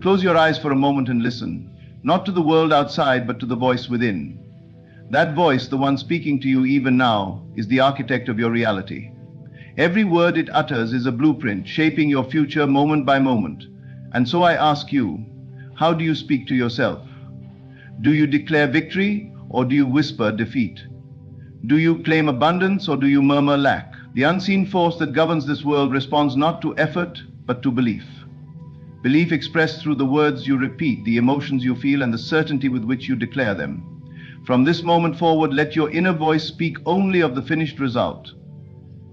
Close your eyes for a moment and listen, not to the world outside, but to the voice within. That voice, the one speaking to you even now, is the architect of your reality. Every word it utters is a blueprint, shaping your future moment by moment. And so I ask you, how do you speak to yourself? Do you declare victory, or do you whisper defeat? Do you claim abundance, or do you murmur lack? The unseen force that governs this world responds not to effort, but to belief. Belief expressed through the words you repeat, the emotions you feel, and the certainty with which you declare them. From this moment forward, let your inner voice speak only of the finished result.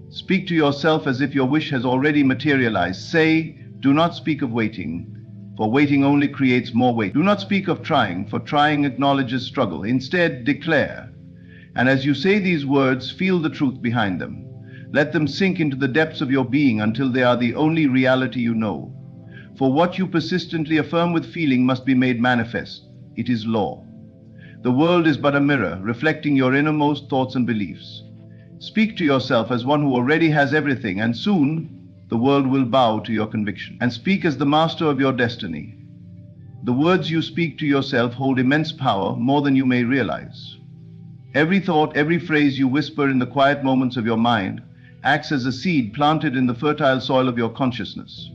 Speak to yourself as if your wish has already materialized. Say, do not speak of waiting, for waiting only creates more wait. Do not speak of trying, for trying acknowledges struggle. Instead, declare. And as you say these words, feel the truth behind them. Let them sink into the depths of your being until they are the only reality you know. For what you persistently affirm with feeling must be made manifest. It is law. The world is but a mirror, reflecting your innermost thoughts and beliefs. Speak to yourself as one who already has everything, and soon the world will bow to your conviction. And speak as the master of your destiny. The words you speak to yourself hold immense power, more than you may realize. Every thought, every phrase you whisper in the quiet moments of your mind acts as a seed planted in the fertile soil of your consciousness.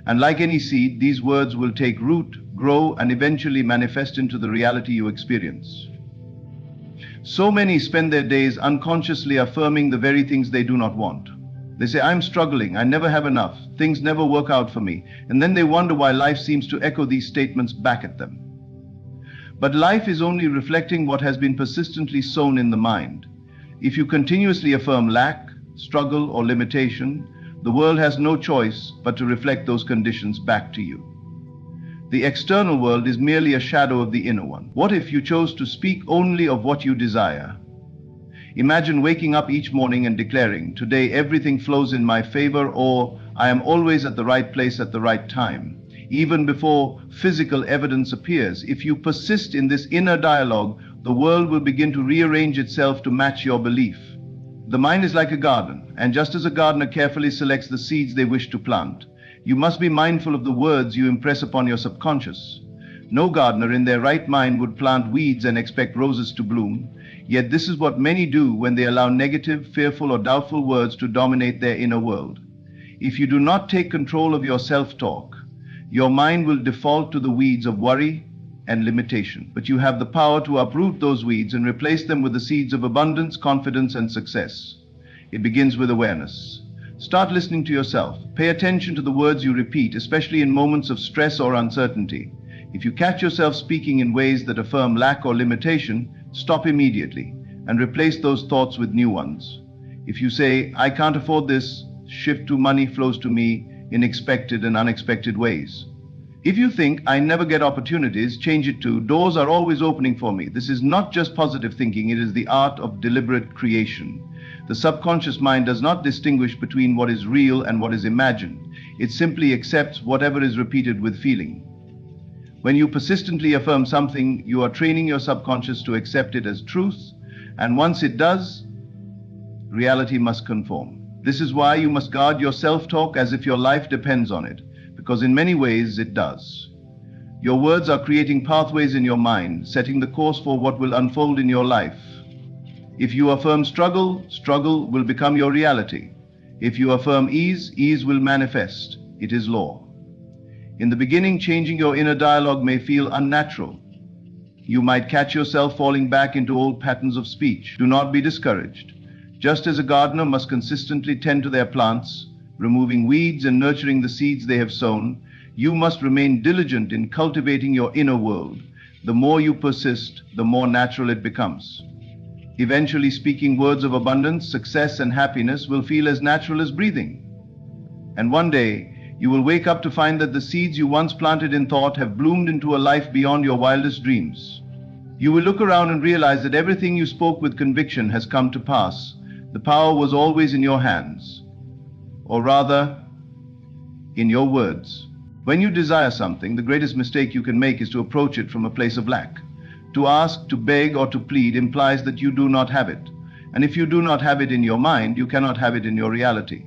And like any seed, these words will take root, grow, and eventually manifest into the reality you experience. So many spend their days unconsciously affirming the very things they do not want. They say, I'm struggling, I never have enough, things never work out for me, and then they wonder why life seems to echo these statements back at them. But life is only reflecting what has been persistently sown in the mind. If you continuously affirm lack, struggle, or limitation, the world has no choice but to reflect those conditions back to you. The external world is merely a shadow of the inner one. What if you chose to speak only of what you desire? Imagine waking up each morning and declaring, today everything flows in my favor, or I am always at the right place at the right time. Even before physical evidence appears, if you persist in this inner dialogue, the world will begin to rearrange itself to match your belief. The mind is like a garden, and just as a gardener carefully selects the seeds they wish to plant, you must be mindful of the words you impress upon your subconscious. No gardener in their right mind would plant weeds and expect roses to bloom, yet this is what many do when they allow negative, fearful, or doubtful words to dominate their inner world. If you do not take control of your self-talk, your mind will default to the weeds of worry and limitation. But you have the power to uproot those weeds and replace them with the seeds of abundance, confidence, and success. It begins with awareness. Start listening to yourself. Pay attention to the words you repeat, especially in moments of stress or uncertainty. If you catch yourself speaking in ways that affirm lack or limitation, stop immediately and replace those thoughts with new ones. If you say, I can't afford this, shift to money flows to me in expected and unexpected ways. If you think, I never get opportunities, change it to, doors are always opening for me. This is not just positive thinking, it is the art of deliberate creation. The subconscious mind does not distinguish between what is real and what is imagined. It simply accepts whatever is repeated with feeling. When you persistently affirm something, you are training your subconscious to accept it as truth, and once it does, reality must conform. This is why you must guard your self-talk as if your life depends on it, because in many ways it does. Your words are creating pathways in your mind, setting the course for what will unfold in your life. If you affirm struggle, struggle will become your reality. If you affirm ease, ease will manifest. It is law. In the beginning, changing your inner dialogue may feel unnatural. You might catch yourself falling back into old patterns of speech. Do not be discouraged. Just as a gardener must consistently tend to their plants, removing weeds and nurturing the seeds they have sown, you must remain diligent in cultivating your inner world. The more you persist, the more natural it becomes. Eventually, speaking words of abundance, success, and happiness will feel as natural as breathing. And one day, you will wake up to find that the seeds you once planted in thought have bloomed into a life beyond your wildest dreams. You will look around and realize that everything you spoke with conviction has come to pass. The power was always in your hands. Or rather, in your words. When you desire something, the greatest mistake you can make is to approach it from a place of lack. To ask, to beg, or to plead implies that you do not have it. And if you do not have it in your mind, you cannot have it in your reality.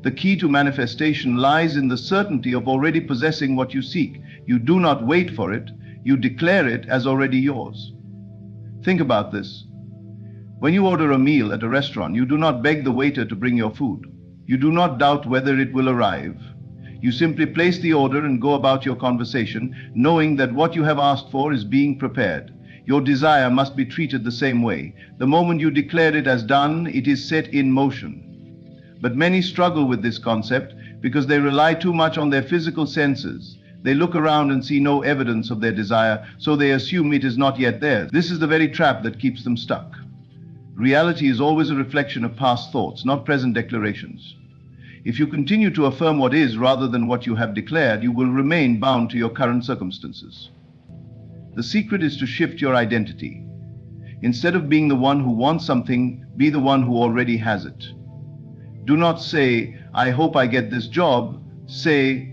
The key to manifestation lies in the certainty of already possessing what you seek. You do not wait for it, you declare it as already yours. Think about this. When you order a meal at a restaurant, you do not beg the waiter to bring your food. You do not doubt whether it will arrive. You simply place the order and go about your conversation, knowing that what you have asked for is being prepared. Your desire must be treated the same way. The moment you declare it as done, it is set in motion. But many struggle with this concept because they rely too much on their physical senses. They look around and see no evidence of their desire, so they assume it is not yet theirs. This is the very trap that keeps them stuck. Reality is always a reflection of past thoughts, not present declarations. If you continue to affirm what is rather than what you have declared, you will remain bound to your current circumstances. The secret is to shift your identity. Instead of being the one who wants something, be the one who already has it. Do not say, I hope I get this job. Say,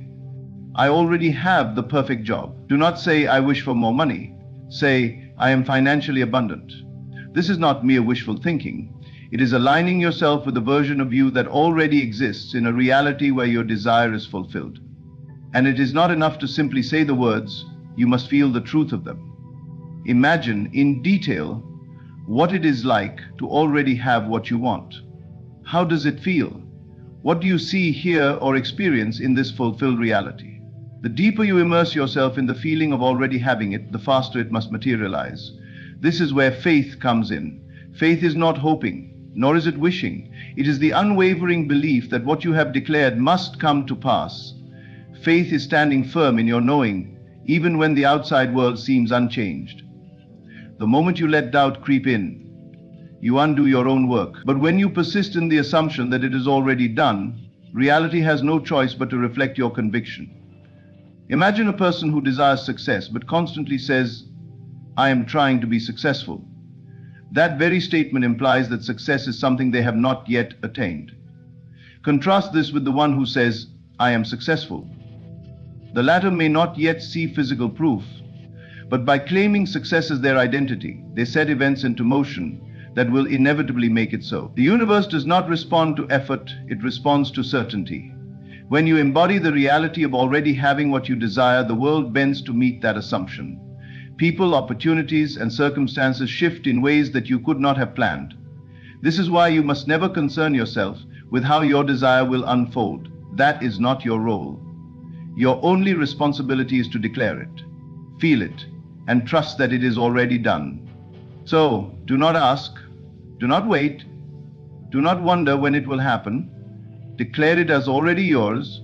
I already have the perfect job. Do not say, I wish for more money. Say, I am financially abundant. This is not mere wishful thinking. It is aligning yourself with a version of you that already exists in a reality where your desire is fulfilled. And it is not enough to simply say the words, you must feel the truth of them. Imagine in detail what it is like to already have what you want. How does it feel? What do you see, hear, or experience in this fulfilled reality? The deeper you immerse yourself in the feeling of already having it, the faster it must materialize. This is where faith comes in. Faith is not hoping, nor is it wishing. It is the unwavering belief that what you have declared must come to pass. Faith is standing firm in your knowing, even when the outside world seems unchanged. The moment you let doubt creep in, you undo your own work. But when you persist in the assumption that it is already done, reality has no choice but to reflect your conviction. Imagine a person who desires success but constantly says, I am trying to be successful. That very statement implies that success is something they have not yet attained. Contrast this with the one who says, I am successful. The latter may not yet see physical proof, but by claiming success as their identity, they set events into motion that will inevitably make it so. The universe does not respond to effort, it responds to certainty. When you embody the reality of already having what you desire, the world bends to meet that assumption. People, opportunities, and circumstances shift in ways that you could not have planned. This is why you must never concern yourself with how your desire will unfold. That is not your role. Your only responsibility is to declare it, feel it, and trust that it is already done. So, do not ask, do not wait, do not wonder when it will happen. Declare it as already yours.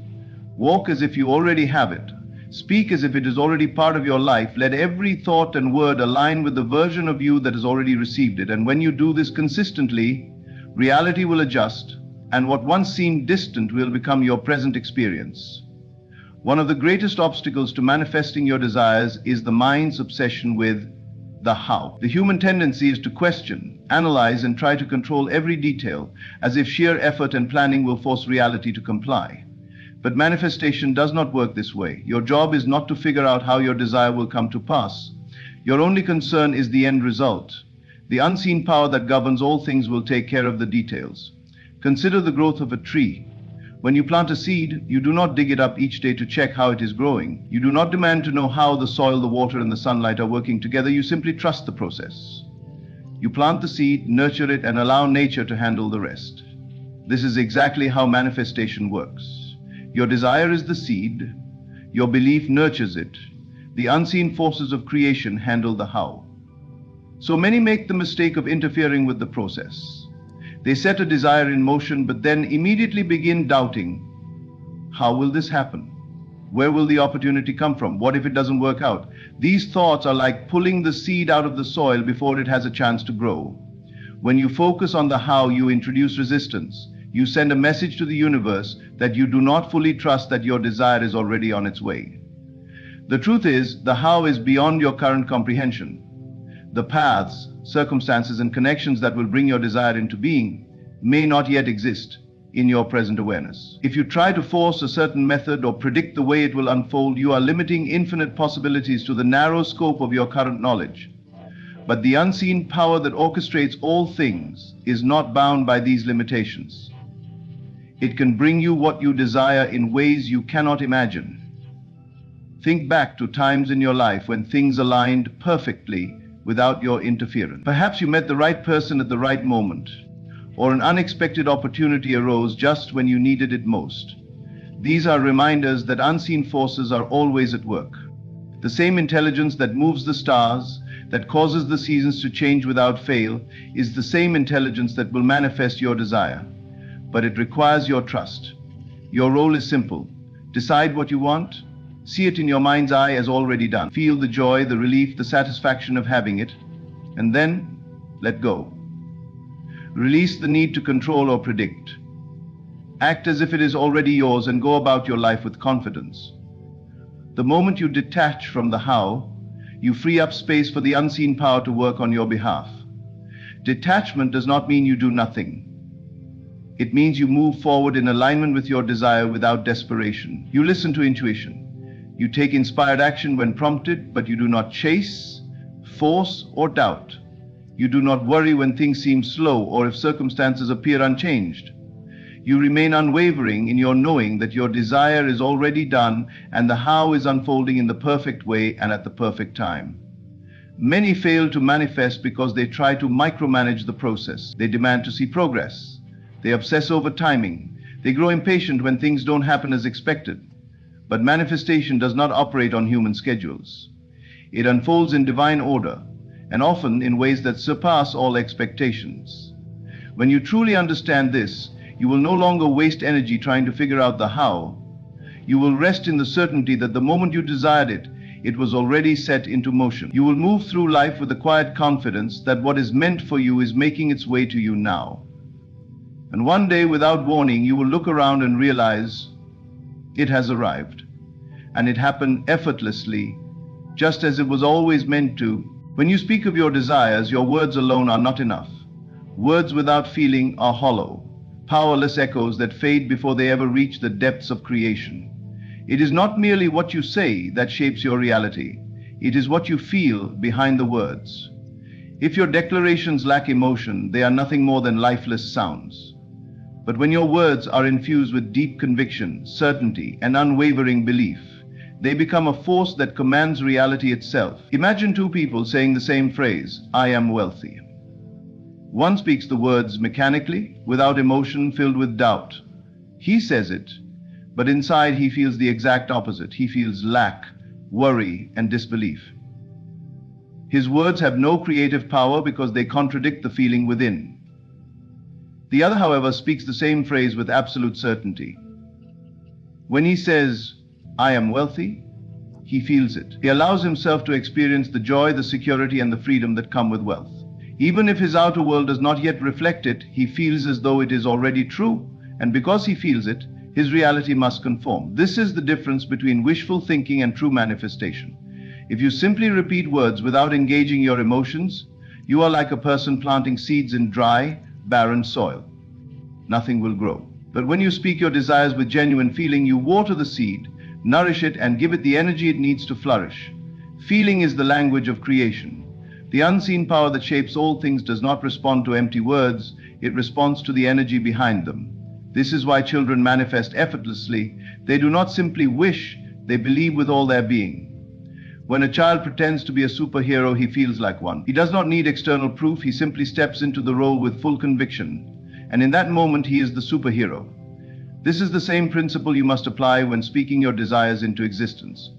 Walk as if you already have it. Speak as if it is already part of your life. Let every thought and word align with the version of you that has already received it. And when you do this consistently, reality will adjust, and what once seemed distant will become your present experience. One of the greatest obstacles to manifesting your desires is the mind's obsession with the how. The human tendency is to question, analyze, and try to control every detail, as if sheer effort and planning will force reality to comply. But manifestation does not work this way. Your job is not to figure out how your desire will come to pass. Your only concern is the end result. The unseen power that governs all things will take care of the details. Consider the growth of a tree. When you plant a seed, you do not dig it up each day to check how it is growing. You do not demand to know how the soil, the water, and the sunlight are working together. You simply trust the process. You plant the seed, nurture it, and allow nature to handle the rest. This is exactly how manifestation works. Your desire is the seed. Your belief nurtures it. The unseen forces of creation handle the how. So many make the mistake of interfering with the process. They set a desire in motion, but then immediately begin doubting. How will this happen? Where will the opportunity come from? What if it doesn't work out? These thoughts are like pulling the seed out of the soil before it has a chance to grow. When you focus on the how, you introduce resistance. You send a message to the universe that you do not fully trust that your desire is already on its way. The truth is, the how is beyond your current comprehension. The paths, circumstances, and connections that will bring your desire into being may not yet exist in your present awareness. If you try to force a certain method or predict the way it will unfold, you are limiting infinite possibilities to the narrow scope of your current knowledge. But the unseen power that orchestrates all things is not bound by these limitations. It can bring you what you desire in ways you cannot imagine. Think back to times in your life when things aligned perfectly without your interference. Perhaps you met the right person at the right moment, or an unexpected opportunity arose just when you needed it most. These are reminders that unseen forces are always at work. The same intelligence that moves the stars, that causes the seasons to change without fail, is the same intelligence that will manifest your desire. But it requires your trust. Your role is simple. Decide what you want. See it in your mind's eye as already done. Feel the joy, the relief, the satisfaction of having it, and then let go. Release the need to control or predict. Act as if it is already yours and go about your life with confidence. The moment you detach from the how, you free up space for the unseen power to work on your behalf. Detachment does not mean you do nothing. It means you move forward in alignment with your desire without desperation. You listen to intuition. You take inspired action when prompted, but you do not chase, force, or doubt. You do not worry when things seem slow or if circumstances appear unchanged. You remain unwavering in your knowing that your desire is already done and the how is unfolding in the perfect way and at the perfect time. Many fail to manifest because they try to micromanage the process. They demand to see progress. They obsess over timing. They grow impatient when things don't happen as expected. But manifestation does not operate on human schedules. It unfolds in divine order, and often in ways that surpass all expectations. When you truly understand this, you will no longer waste energy trying to figure out the how. You will rest in the certainty that the moment you desired it, it was already set into motion. You will move through life with a quiet confidence that what is meant for you is making its way to you now. And one day, without warning, you will look around and realize it has arrived. And it happened effortlessly, just as it was always meant to. When you speak of your desires, your words alone are not enough. Words without feeling are hollow, powerless echoes that fade before they ever reach the depths of creation. It is not merely what you say that shapes your reality. It is what you feel behind the words. If your declarations lack emotion, they are nothing more than lifeless sounds. But when your words are infused with deep conviction, certainty, and unwavering belief, they become a force that commands reality itself. Imagine two people saying the same phrase, "I am wealthy." One speaks the words mechanically, without emotion, filled with doubt. He says it, but inside he feels the exact opposite. He feels lack, worry, and disbelief. His words have no creative power because they contradict the feeling within. The other, however, speaks the same phrase with absolute certainty. When he says, "I am wealthy," he feels it. He allows himself to experience the joy, the security, and the freedom that come with wealth. Even if his outer world does not yet reflect it, he feels as though it is already true, and because he feels it, his reality must conform. This is the difference between wishful thinking and true manifestation. If you simply repeat words without engaging your emotions, you are like a person planting seeds in dry, barren soil. Nothing will grow. But when you speak your desires with genuine feeling, you water the seed, nourish it, and give it the energy it needs to flourish. Feeling is the language of creation. The unseen power that shapes all things does not respond to empty words, it responds to the energy behind them. This is why children manifest effortlessly. They do not simply wish, they believe with all their being. When a child pretends to be a superhero, he feels like one. He does not need external proof, he simply steps into the role with full conviction. And in that moment, he is the superhero. This is the same principle you must apply when speaking your desires into existence.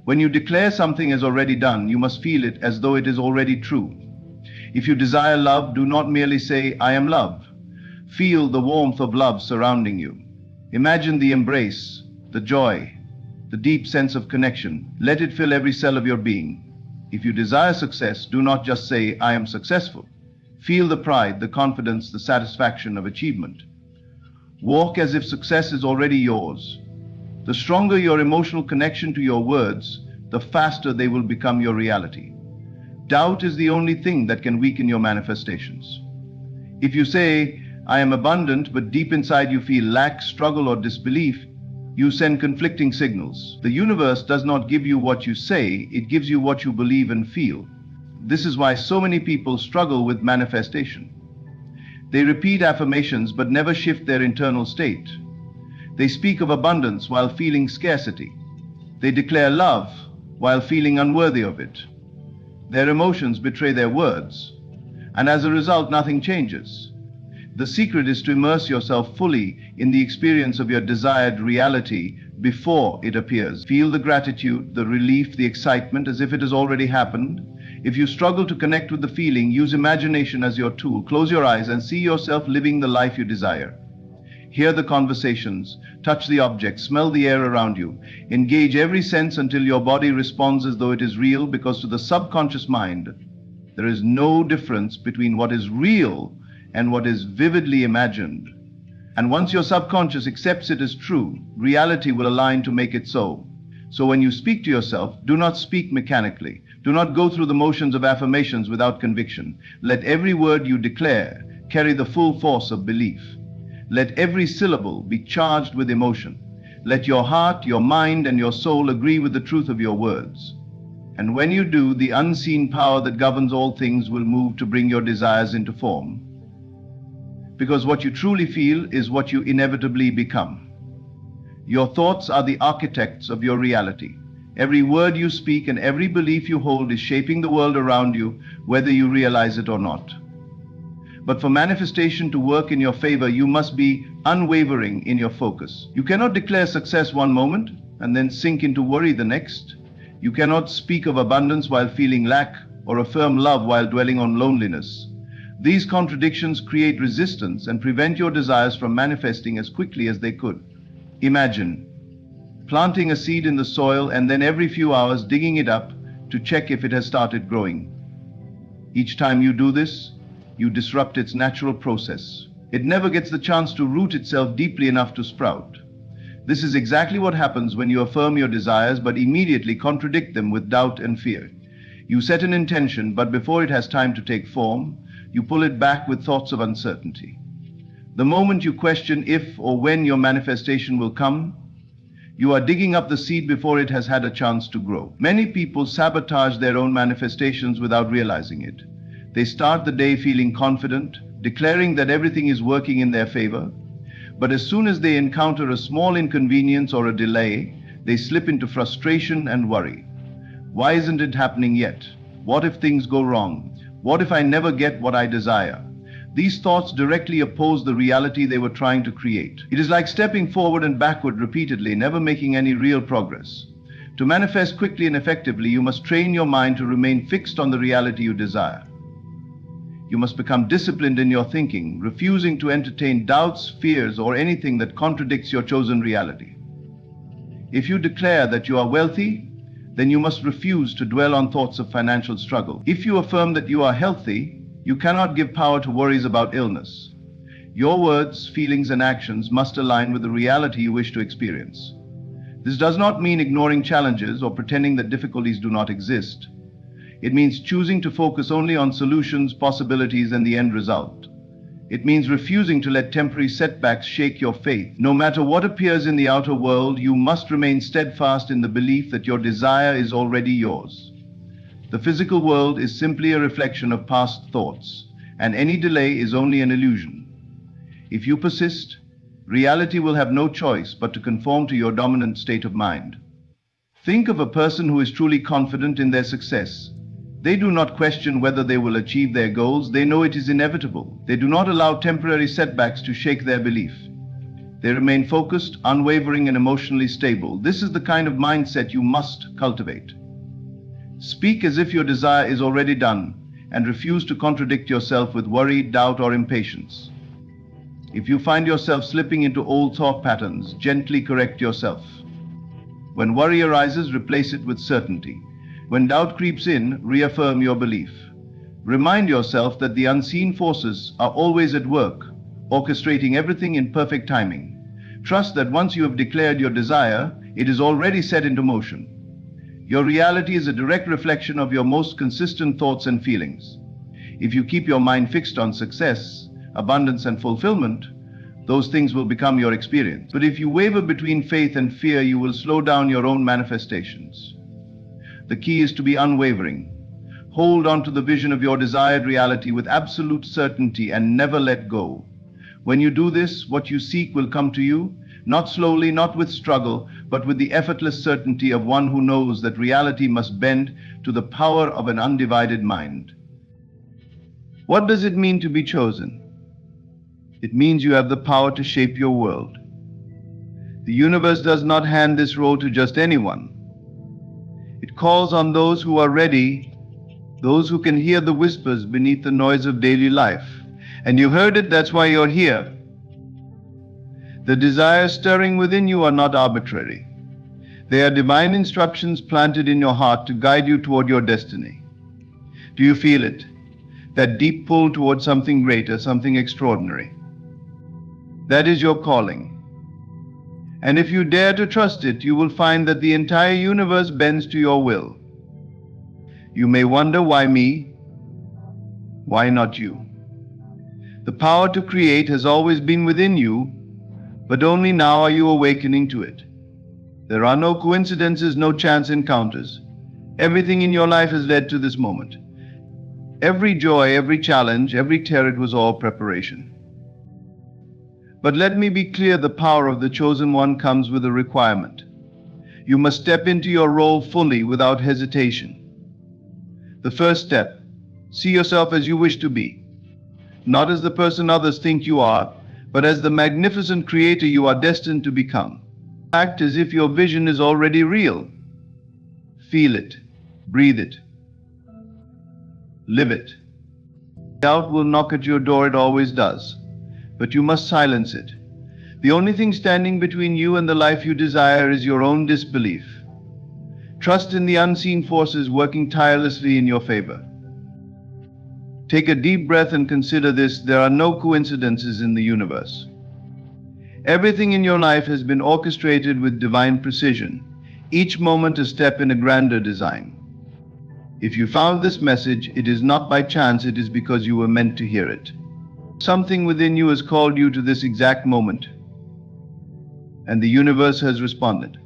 When you declare something as already done, you must feel it as though it is already true. If you desire love, do not merely say, "I am love." Feel the warmth of love surrounding you. Imagine the embrace, the joy, the deep sense of connection. Let it fill every cell of your being. If you desire success, do not just say, "I am successful." Feel the pride, the confidence, the satisfaction of achievement. Walk as if success is already yours. The stronger your emotional connection to your words, the faster they will become your reality. Doubt is the only thing that can weaken your manifestations. If you say, "I am abundant," but deep inside you feel lack, struggle, or disbelief, you send conflicting signals. The universe does not give you what you say, it gives you what you believe and feel. This is why so many people struggle with manifestation. They repeat affirmations but never shift their internal state. They speak of abundance while feeling scarcity. They declare love while feeling unworthy of it. Their emotions betray their words, and as a result, nothing changes. The secret is to immerse yourself fully in the experience of your desired reality before it appears. Feel the gratitude, the relief, the excitement as if it has already happened. If you struggle to connect with the feeling, use imagination as your tool. Close your eyes and see yourself living the life you desire. Hear the conversations, touch the objects, smell the air around you. Engage every sense until your body responds as though it is real, because to the subconscious mind, there is no difference between what is real and what is vividly imagined. And once your subconscious accepts it as true, reality will align to make it so. So when you speak to yourself, do not speak mechanically. Do not go through the motions of affirmations without conviction. Let every word you declare carry the full force of belief. Let every syllable be charged with emotion. Let your heart, your mind, and your soul agree with the truth of your words. And when you do, the unseen power that governs all things will move to bring your desires into form. Because what you truly feel is what you inevitably become. Your thoughts are the architects of your reality. Every word you speak and every belief you hold is shaping the world around you, whether you realize it or not. But for manifestation to work in your favor, you must be unwavering in your focus. You cannot declare success one moment and then sink into worry the next. You cannot speak of abundance while feeling lack, or affirm love while dwelling on loneliness. These contradictions create resistance and prevent your desires from manifesting as quickly as they could. Imagine planting a seed in the soil and then every few hours digging it up to check if it has started growing. Each time you do this, you disrupt its natural process. It never gets the chance to root itself deeply enough to sprout. This is exactly what happens when you affirm your desires but immediately contradict them with doubt and fear. You set an intention, but before it has time to take form, you pull it back with thoughts of uncertainty. The moment you question if or when your manifestation will come, you are digging up the seed before it has had a chance to grow. Many people sabotage their own manifestations without realizing it. They start the day feeling confident, declaring that everything is working in their favor. But as soon as they encounter a small inconvenience or a delay, they slip into frustration and worry. Why isn't it happening yet? What if things go wrong? What if I never get what I desire? These thoughts directly oppose the reality they were trying to create. It is like stepping forward and backward repeatedly, never making any real progress. To manifest quickly and effectively, you must train your mind to remain fixed on the reality you desire. You must become disciplined in your thinking, refusing to entertain doubts, fears, or anything that contradicts your chosen reality. If you declare that you are wealthy, then you must refuse to dwell on thoughts of financial struggle. If you affirm that you are healthy, you cannot give power to worries about illness. Your words, feelings, and actions must align with the reality you wish to experience. This does not mean ignoring challenges or pretending that difficulties do not exist. It means choosing to focus only on solutions, possibilities, and the end result. It means refusing to let temporary setbacks shake your faith. No matter what appears in the outer world, you must remain steadfast in the belief that your desire is already yours. The physical world is simply a reflection of past thoughts, and any delay is only an illusion. If you persist, reality will have no choice but to conform to your dominant state of mind. Think of a person who is truly confident in their success. They do not question whether they will achieve their goals. They know it is inevitable. They do not allow temporary setbacks to shake their belief. They remain focused, unwavering, and emotionally stable. This is the kind of mindset you must cultivate. Speak as if your desire is already done, and refuse to contradict yourself with worry, doubt, or impatience. If you find yourself slipping into old thought patterns, gently correct yourself. When worry arises, replace it with certainty. When doubt creeps in, reaffirm your belief. Remind yourself that the unseen forces are always at work, orchestrating everything in perfect timing. Trust that once you have declared your desire, it is already set into motion. Your reality is a direct reflection of your most consistent thoughts and feelings. If you keep your mind fixed on success, abundance, and fulfillment, those things will become your experience. But if you waver between faith and fear, you will slow down your own manifestations. The key is to be unwavering. Hold on to the vision of your desired reality with absolute certainty and never let go. When you do this, what you seek will come to you, not slowly, not with struggle, but with the effortless certainty of one who knows that reality must bend to the power of an undivided mind. What does it mean to be chosen? It means you have the power to shape your world. The universe does not hand this role to just anyone. It calls on those who are ready, those who can hear the whispers beneath the noise of daily life. And you heard it, that's why you're here. The desires stirring within you are not arbitrary. They are divine instructions planted in your heart to guide you toward your destiny. Do you feel it? That deep pull towards something greater, something extraordinary. That is your calling. And if you dare to trust it, you will find that the entire universe bends to your will. You may wonder, why me? Why not you? The power to create has always been within you, but only now are you awakening to it. There are no coincidences, no chance encounters. Everything in your life has led to this moment. Every joy, every challenge, every tear, it was all preparation. But let me be clear, the power of the chosen one comes with a requirement. You must step into your role fully, without hesitation. The first step, see yourself as you wish to be. Not as the person others think you are, but as the magnificent creator you are destined to become. Act as if your vision is already real. Feel it, breathe it, live it. Doubt will knock at your door, it always does, but you must silence it. The only thing standing between you and the life you desire is your own disbelief. Trust in the unseen forces working tirelessly in your favor. Take a deep breath and consider this: there are no coincidences in the universe. Everything in your life has been orchestrated with divine precision, each moment a step in a grander design. If you found this message, it is not by chance, it is because you were meant to hear it. Something within you has called you to this exact moment, and the universe has responded.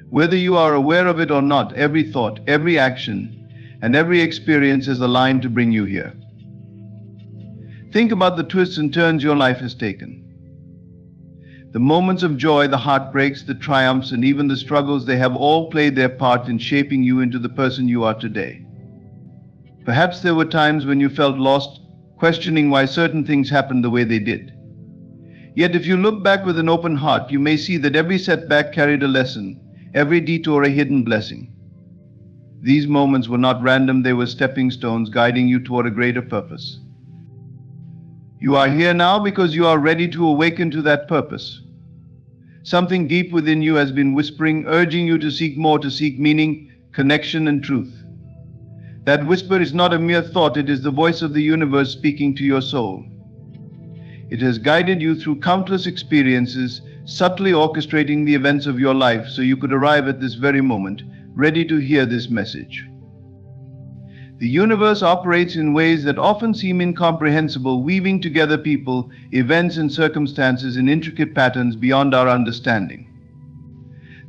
Whether you are aware of it or not, every thought, every action, and every experience is aligned to bring you here. Think about the twists and turns your life has taken. The moments of joy, the heartbreaks, the triumphs, and even the struggles, they have all played their part in shaping you into the person you are today. Perhaps there were times when you felt lost, questioning why certain things happened the way they did. Yet if you look back with an open heart, you may see that every setback carried a lesson, every detour a hidden blessing. These moments were not random, they were stepping stones guiding you toward a greater purpose. You are here now because you are ready to awaken to that purpose. Something deep within you has been whispering, urging you to seek more, to seek meaning, connection, and truth. That whisper is not a mere thought, it is the voice of the universe speaking to your soul. It has guided you through countless experiences, subtly orchestrating the events of your life so you could arrive at this very moment, ready to hear this message. The universe operates in ways that often seem incomprehensible, weaving together people, events, and circumstances in intricate patterns beyond our understanding.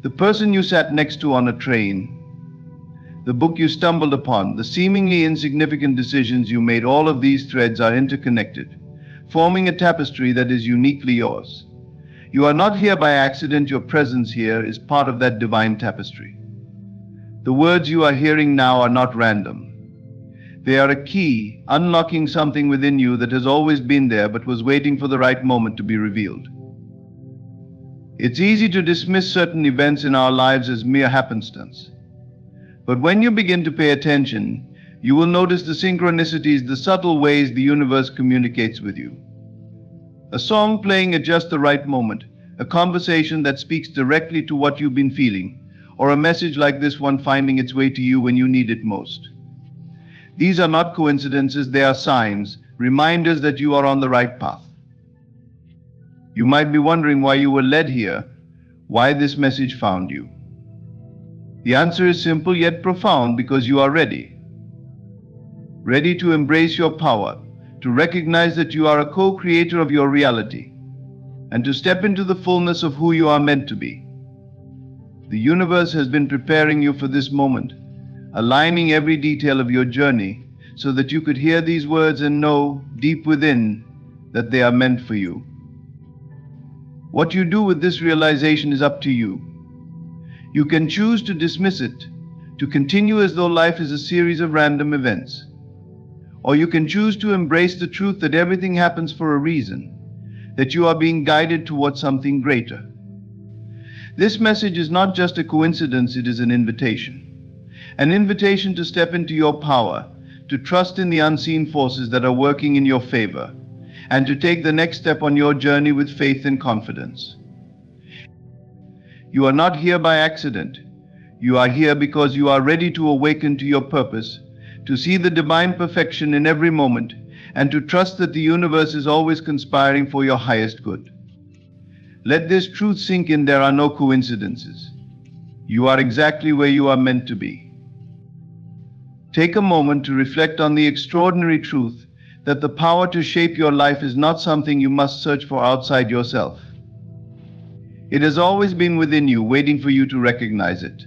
The person you sat next to on a train, the book you stumbled upon, the seemingly insignificant decisions you made, all of these threads are interconnected, forming a tapestry that is uniquely yours. You are not here by accident, your presence here is part of that divine tapestry. The words you are hearing now are not random. They are a key, unlocking something within you that has always been there but was waiting for the right moment to be revealed. It's easy to dismiss certain events in our lives as mere happenstance. But when you begin to pay attention, you will notice the synchronicities, the subtle ways the universe communicates with you. A song playing at just the right moment, a conversation that speaks directly to what you've been feeling, or a message like this one finding its way to you when you need it most. These are not coincidences, they are signs, reminders that you are on the right path. You might be wondering why you were led here, why this message found you. The answer is simple yet profound: because you are ready. Ready to embrace your power, to recognize that you are a co-creator of your reality, and to step into the fullness of who you are meant to be. The universe has been preparing you for this moment, aligning every detail of your journey so that you could hear these words and know deep within that they are meant for you. What you do with this realization is up to you. You can choose to dismiss it, to continue as though life is a series of random events. Or you can choose to embrace the truth that everything happens for a reason, that you are being guided towards something greater. This message is not just a coincidence, it is an invitation. An invitation to step into your power, to trust in the unseen forces that are working in your favor, and to take the next step on your journey with faith and confidence. You are not here by accident. You are here because you are ready to awaken to your purpose, to see the divine perfection in every moment, and to trust that the universe is always conspiring for your highest good. Let this truth sink in. There are no coincidences. You are exactly where you are meant to be. Take a moment to reflect on the extraordinary truth that the power to shape your life is not something you must search for outside yourself. It has always been within you, waiting for you to recognize it.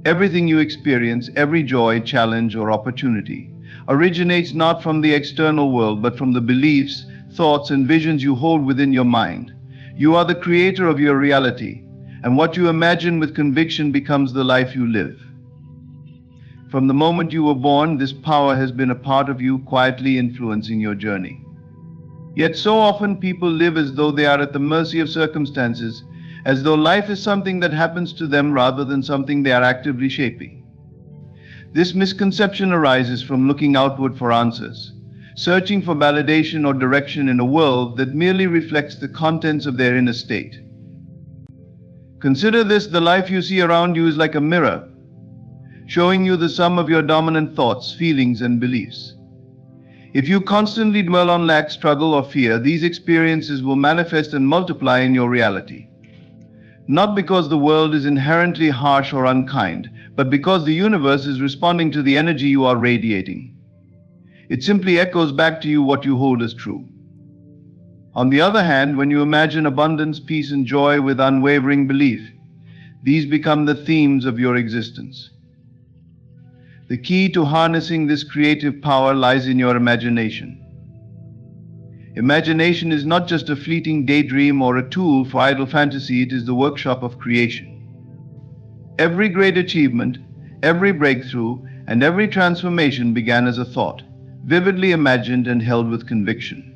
Everything you experience, every joy, challenge, or opportunity, originates not from the external world, but from the beliefs, thoughts, and visions you hold within your mind. You are the creator of your reality, and what you imagine with conviction becomes the life you live. From the moment you were born, this power has been a part of you, quietly influencing your journey. Yet so often people live as though they are at the mercy of circumstances, as though life is something that happens to them rather than something they are actively shaping. This misconception arises from looking outward for answers, searching for validation or direction in a world that merely reflects the contents of their inner state. Consider this: the life you see around you is like a mirror, showing you the sum of your dominant thoughts, feelings, and beliefs. If you constantly dwell on lack, struggle, or fear, these experiences will manifest and multiply in your reality. Not because the world is inherently harsh or unkind, but because the universe is responding to the energy you are radiating. It simply echoes back to you what you hold as true. On the other hand, when you imagine abundance, peace, and joy with unwavering belief, these become the themes of your existence. The key to harnessing this creative power lies in your imagination. Imagination is not just a fleeting daydream or a tool for idle fantasy, it is the workshop of creation. Every great achievement, every breakthrough, and every transformation began as a thought, vividly imagined and held with conviction.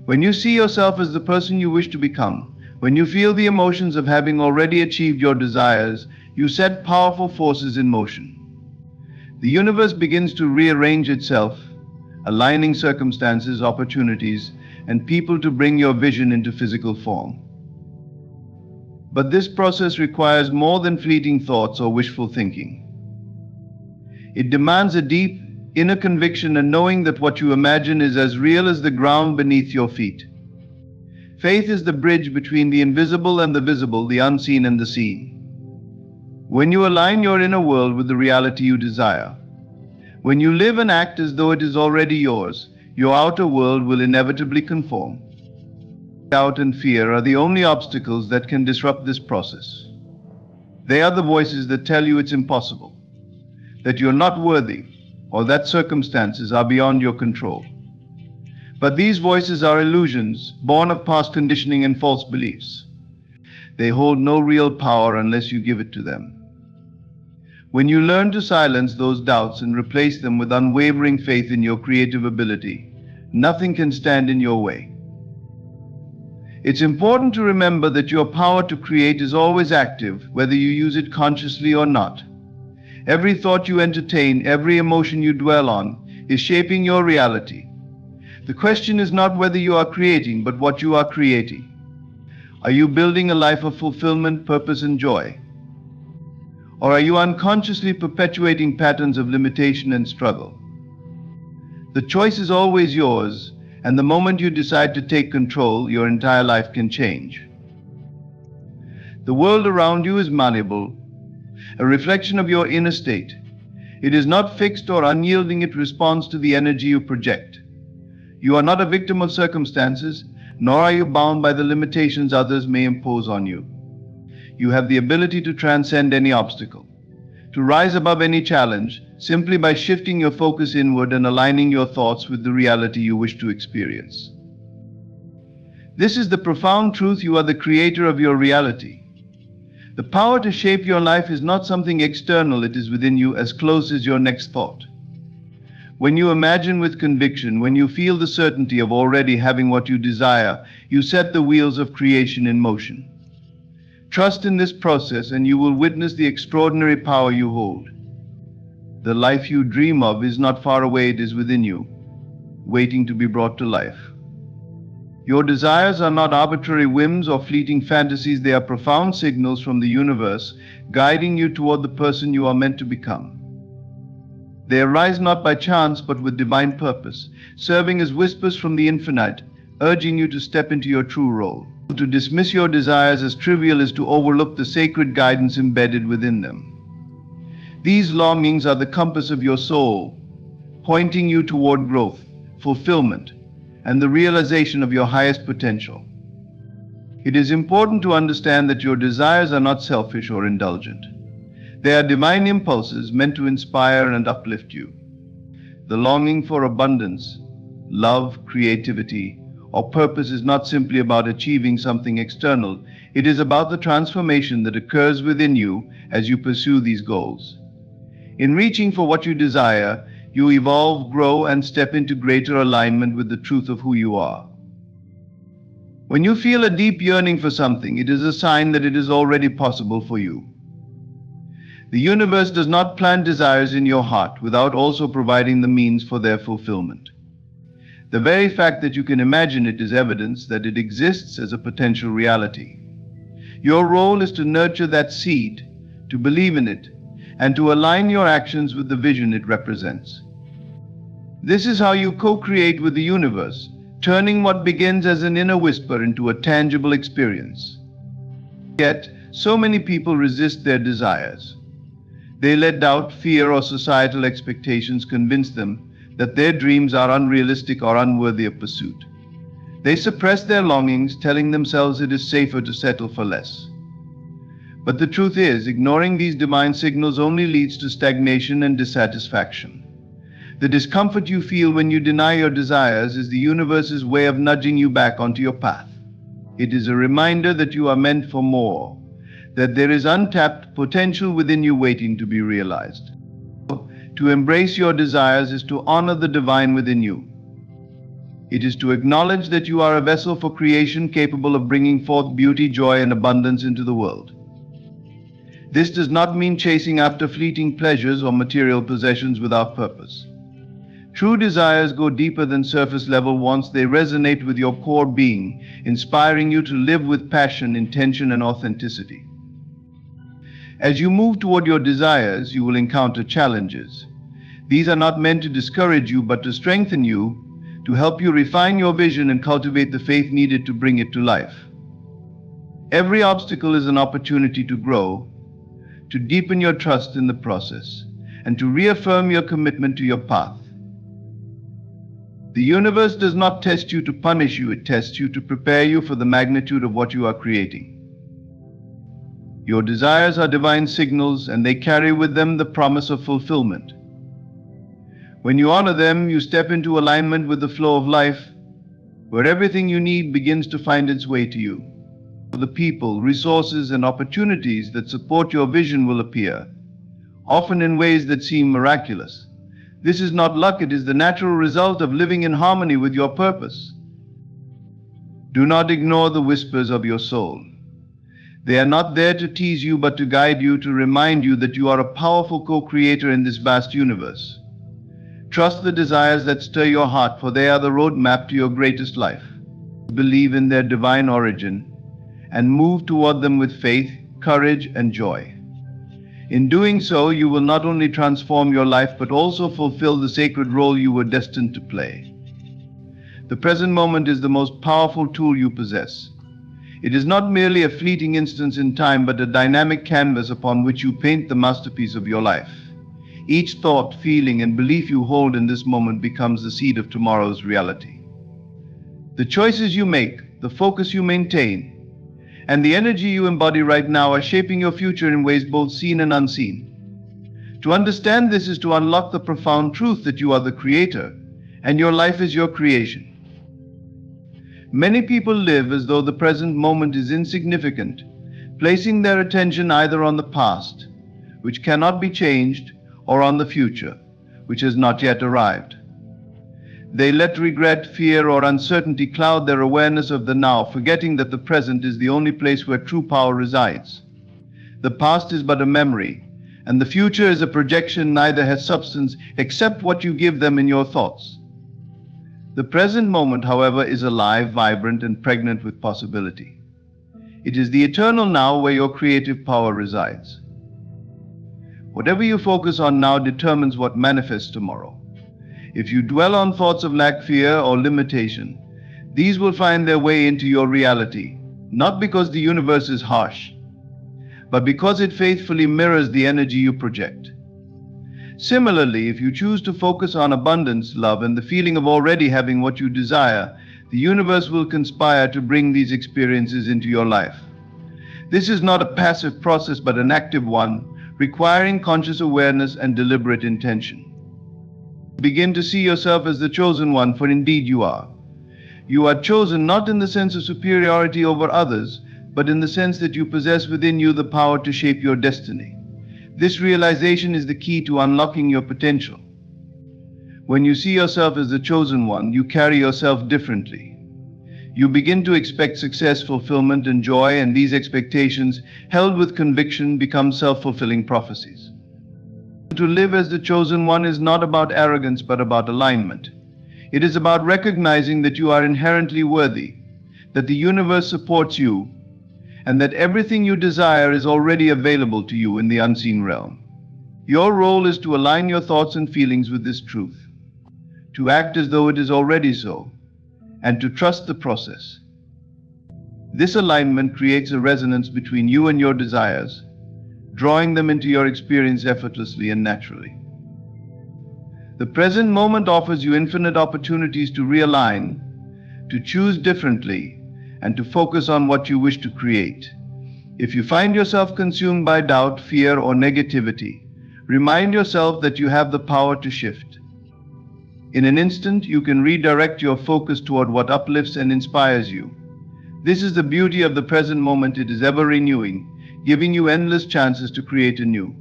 When you see yourself as the person you wish to become, when you feel the emotions of having already achieved your desires, you set powerful forces in motion. The universe begins to rearrange itself, aligning circumstances, opportunities, and people to bring your vision into physical form. But this process requires more than fleeting thoughts or wishful thinking. It demands a deep, inner conviction and knowing that what you imagine is as real as the ground beneath your feet. Faith is the bridge between the invisible and the visible, the unseen and the seen. When you align your inner world with the reality you desire, when you live and act as though it is already yours, your outer world will inevitably conform. Doubt and fear are the only obstacles that can disrupt this process. They are the voices that tell you it's impossible, that you're not worthy, or that circumstances are beyond your control. But these voices are illusions, born of past conditioning and false beliefs. They hold no real power unless you give it to them. When you learn to silence those doubts and replace them with unwavering faith in your creative ability, nothing can stand in your way. It's important to remember that your power to create is always active, whether you use it consciously or not. Every thought you entertain, every emotion you dwell on, is shaping your reality. The question is not whether you are creating, but what you are creating. Are you building a life of fulfillment, purpose, and joy? Or are you unconsciously perpetuating patterns of limitation and struggle? The choice is always yours, and the moment you decide to take control, your entire life can change. The world around you is malleable, a reflection of your inner state. It is not fixed or unyielding, it responds to the energy you project. You are not a victim of circumstances, nor are you bound by the limitations others may impose on you. You have the ability to transcend any obstacle, to rise above any challenge, simply by shifting your focus inward and aligning your thoughts with the reality you wish to experience. This is the profound truth: you are the creator of your reality. The power to shape your life is not something external, it is within you, as close as your next thought. When you imagine with conviction, when you feel the certainty of already having what you desire, you set the wheels of creation in motion. Trust in this process and you will witness the extraordinary power you hold. The life you dream of is not far away, it is within you, waiting to be brought to life. Your desires are not arbitrary whims or fleeting fantasies, they are profound signals from the universe, guiding you toward the person you are meant to become. They arise not by chance, but with divine purpose, serving as whispers from the infinite, urging you to step into your true role. To dismiss your desires as trivial is to overlook the sacred guidance embedded within them. These longings are the compass of your soul, pointing you toward growth, fulfillment, and the realization of your highest potential. It is important to understand that your desires are not selfish or indulgent. They are divine impulses meant to inspire and uplift you. The longing for abundance, love, creativity, or purpose is not simply about achieving something external. It is about the transformation that occurs within you as you pursue these goals. In reaching for what you desire, you evolve, grow, and step into greater alignment with the truth of who you are. When you feel a deep yearning for something, it is a sign that it is already possible for you. The universe does not plant desires in your heart without also providing the means for their fulfillment. The very fact that you can imagine it is evidence that it exists as a potential reality. Your role is to nurture that seed, to believe in it, and to align your actions with the vision it represents. This is how you co-create with the universe, turning what begins as an inner whisper into a tangible experience. Yet, so many people resist their desires. They let doubt, fear, or societal expectations convince them that their dreams are unrealistic or unworthy of pursuit. They suppress their longings, telling themselves it is safer to settle for less. But the truth is, ignoring these divine signals only leads to stagnation and dissatisfaction. The discomfort you feel when you deny your desires is the universe's way of nudging you back onto your path. It is a reminder that you are meant for more, that there is untapped potential within you waiting to be realized. To embrace your desires is to honor the divine within you. It is to acknowledge that you are a vessel for creation capable of bringing forth beauty, joy, and abundance into the world. This does not mean chasing after fleeting pleasures or material possessions without purpose. True desires go deeper than surface level wants. They resonate with your core being, inspiring you to live with passion, intention, and authenticity. As you move toward your desires, you will encounter challenges. These are not meant to discourage you, but to strengthen you, to help you refine your vision and cultivate the faith needed to bring it to life. Every obstacle is an opportunity to grow, to deepen your trust in the process, and to reaffirm your commitment to your path. The universe does not test you to punish you, it tests you to prepare you for the magnitude of what you are creating. Your desires are divine signals, and they carry with them the promise of fulfillment. When you honor them, you step into alignment with the flow of life, where everything you need begins to find its way to you. The people, resources, and opportunities that support your vision will appear, often in ways that seem miraculous. This is not luck, it is the natural result of living in harmony with your purpose. Do not ignore the whispers of your soul. They are not there to tease you, but to guide you, to remind you that you are a powerful co-creator in this vast universe. Trust the desires that stir your heart, for they are the roadmap to your greatest life. Believe in their divine origin and move toward them with faith, courage, and joy. In doing so, you will not only transform your life, but also fulfill the sacred role you were destined to play. The present moment is the most powerful tool you possess. It is not merely a fleeting instance in time, but a dynamic canvas upon which you paint the masterpiece of your life. Each thought, feeling, and belief you hold in this moment becomes the seed of tomorrow's reality. The choices you make, the focus you maintain, and the energy you embody right now are shaping your future in ways both seen and unseen. To understand this is to unlock the profound truth that you are the creator, and your life is your creation. Many people live as though the present moment is insignificant, placing their attention either on the past, which cannot be changed, or on the future, which has not yet arrived. They let regret, fear, or uncertainty cloud their awareness of the now, forgetting that the present is the only place where true power resides. The past is but a memory, and the future is a projection neither has substance except what you give them in your thoughts. The present moment, however, is alive, vibrant, and pregnant with possibility. It is the eternal now where your creative power resides. Whatever you focus on now determines what manifests tomorrow. If you dwell on thoughts of lack, fear, or limitation, these will find their way into your reality, not because the universe is harsh, but because it faithfully mirrors the energy you project. Similarly, if you choose to focus on abundance, love, and the feeling of already having what you desire, the universe will conspire to bring these experiences into your life. This is not a passive process, but an active one, requiring conscious awareness and deliberate intention. Begin to see yourself as the chosen one, for indeed you are. You are chosen not in the sense of superiority over others, but in the sense that you possess within you the power to shape your destiny. This realization is the key to unlocking your potential. When you see yourself as the chosen one, you carry yourself differently. You begin to expect success, fulfillment, and joy, and these expectations, held with conviction, become self-fulfilling prophecies. To live as the chosen one is not about arrogance, but about alignment. It is about recognizing that you are inherently worthy, that the universe supports you, and that everything you desire is already available to you in the unseen realm. Your role is to align your thoughts and feelings with this truth, to act as though it is already so, and to trust the process. This alignment creates a resonance between you and your desires, drawing them into your experience effortlessly and naturally. The present moment offers you infinite opportunities to realign, to choose differently, and to focus on what you wish to create. If you find yourself consumed by doubt, fear, or negativity, remind yourself that you have the power to shift. In an instant, you can redirect your focus toward what uplifts and inspires you. This is the beauty of the present moment. It is ever renewing, giving you endless chances to create anew.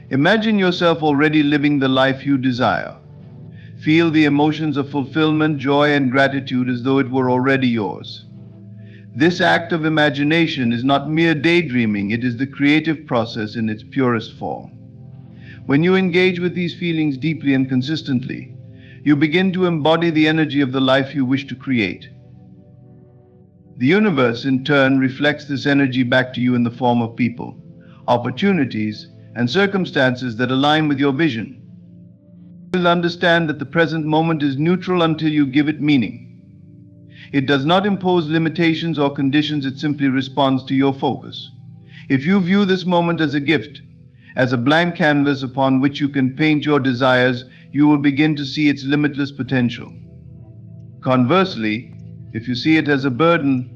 Imagine yourself already living the life you desire. Feel the emotions of fulfillment, joy, and gratitude as though it were already yours. This act of imagination is not mere daydreaming, it is the creative process in its purest form. When you engage with these feelings deeply and consistently, you begin to embody the energy of the life you wish to create. The universe, in turn, reflects this energy back to you in the form of people, opportunities, and circumstances that align with your vision. You will understand that the present moment is neutral until you give it meaning. It does not impose limitations or conditions, it simply responds to your focus. If you view this moment as a gift, as a blank canvas upon which you can paint your desires, you will begin to see its limitless potential. Conversely, if you see it as a burden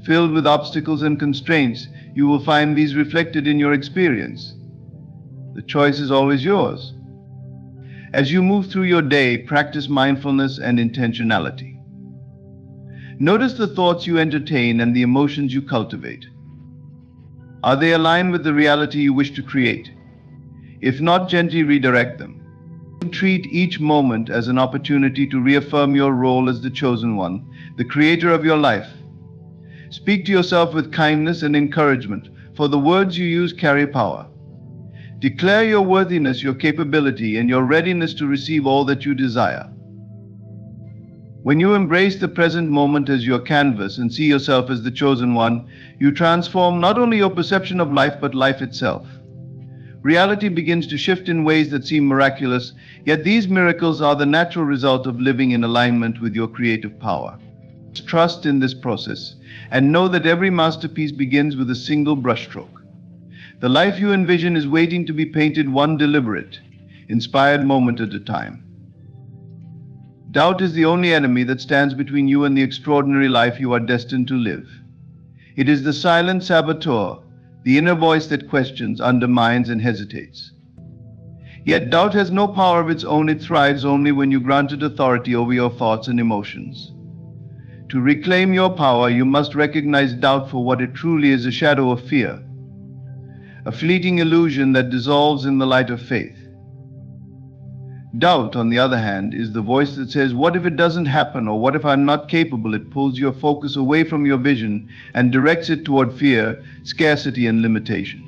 filled with obstacles and constraints, you will find these reflected in your experience. The choice is always yours. As you move through your day, practice mindfulness and intentionality. Notice the thoughts you entertain and the emotions you cultivate. Are they aligned with the reality you wish to create? If not, gently redirect them. Treat each moment as an opportunity to reaffirm your role as the chosen one, the creator of your life. Speak to yourself with kindness and encouragement, for the words you use carry power. Declare your worthiness, your capability, and your readiness to receive all that you desire. When you embrace the present moment as your canvas and see yourself as the chosen one, you transform not only your perception of life, but life itself. Reality begins to shift in ways that seem miraculous, yet these miracles are the natural result of living in alignment with your creative power. Trust in this process, and know that every masterpiece begins with a single brushstroke. The life you envision is waiting to be painted, one deliberate, inspired moment at a time. Doubt is the only enemy that stands between you and the extraordinary life you are destined to live. It is the silent saboteur, the inner voice that questions, undermines, and hesitates. Yet doubt has no power of its own. It thrives only when you grant it authority over your thoughts and emotions. To reclaim your power, you must recognize doubt for what it truly is, a shadow of fear, a fleeting illusion that dissolves in the light of faith. Doubt, on the other hand, is the voice that says, what if it doesn't happen, or what if I'm not capable? It pulls your focus away from your vision and directs it toward fear, scarcity, and limitation.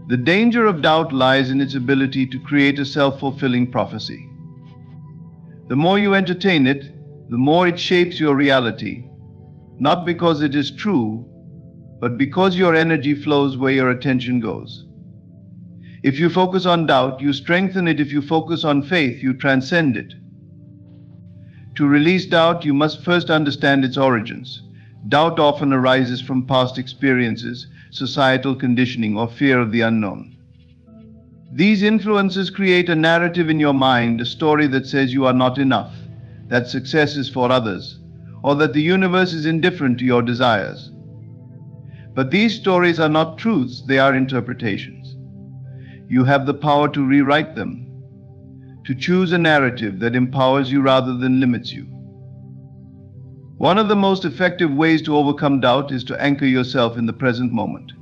The danger of doubt lies in its ability to create a self-fulfilling prophecy. The more you entertain it, the more it shapes your reality, not because it is true, but because your energy flows where your attention goes. If you focus on doubt, you strengthen it. If you focus on faith, you transcend it. To release doubt, you must first understand its origins. Doubt often arises from past experiences, societal conditioning, or fear of the unknown. These influences create a narrative in your mind, a story that says you are not enough, that success is for others, or that the universe is indifferent to your desires. But these stories are not truths, they are interpretations. You have the power to rewrite them, to choose a narrative that empowers you rather than limits you. One of the most effective ways to overcome doubt is to anchor yourself in the present moment.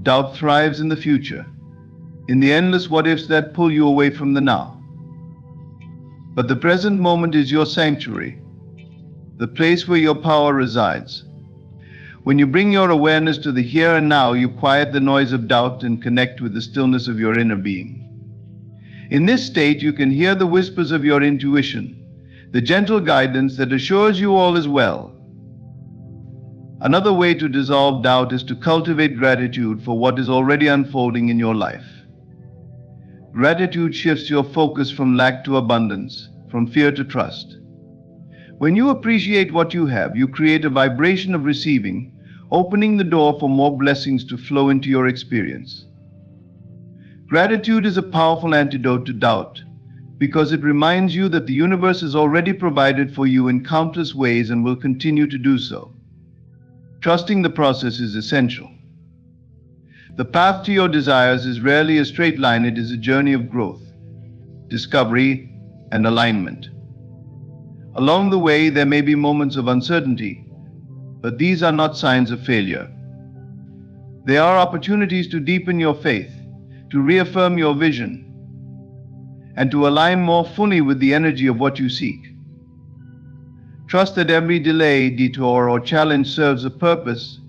Doubt thrives in the future, in the endless what-ifs that pull you away from the now. But the present moment is your sanctuary, the place where your power resides. When you bring your awareness to the here and now, you quiet the noise of doubt and connect with the stillness of your inner being. In this state, you can hear the whispers of your intuition, the gentle guidance that assures you all is well. Another way to dissolve doubt is to cultivate gratitude for what is already unfolding in your life. Gratitude shifts your focus from lack to abundance, from fear to trust. When you appreciate what you have, you create a vibration of receiving, opening the door for more blessings to flow into your experience. Gratitude is a powerful antidote to doubt, because it reminds you that the universe has already provided for you in countless ways and will continue to do so. Trusting the process is essential. The path to your desires is rarely a straight line, it is a journey of growth, discovery, and alignment. Along the way, there may be moments of uncertainty, but these are not signs of failure. They are opportunities to deepen your faith, to reaffirm your vision, and to align more fully with the energy of what you seek. Trust that every delay, detour, or challenge serves a purpose,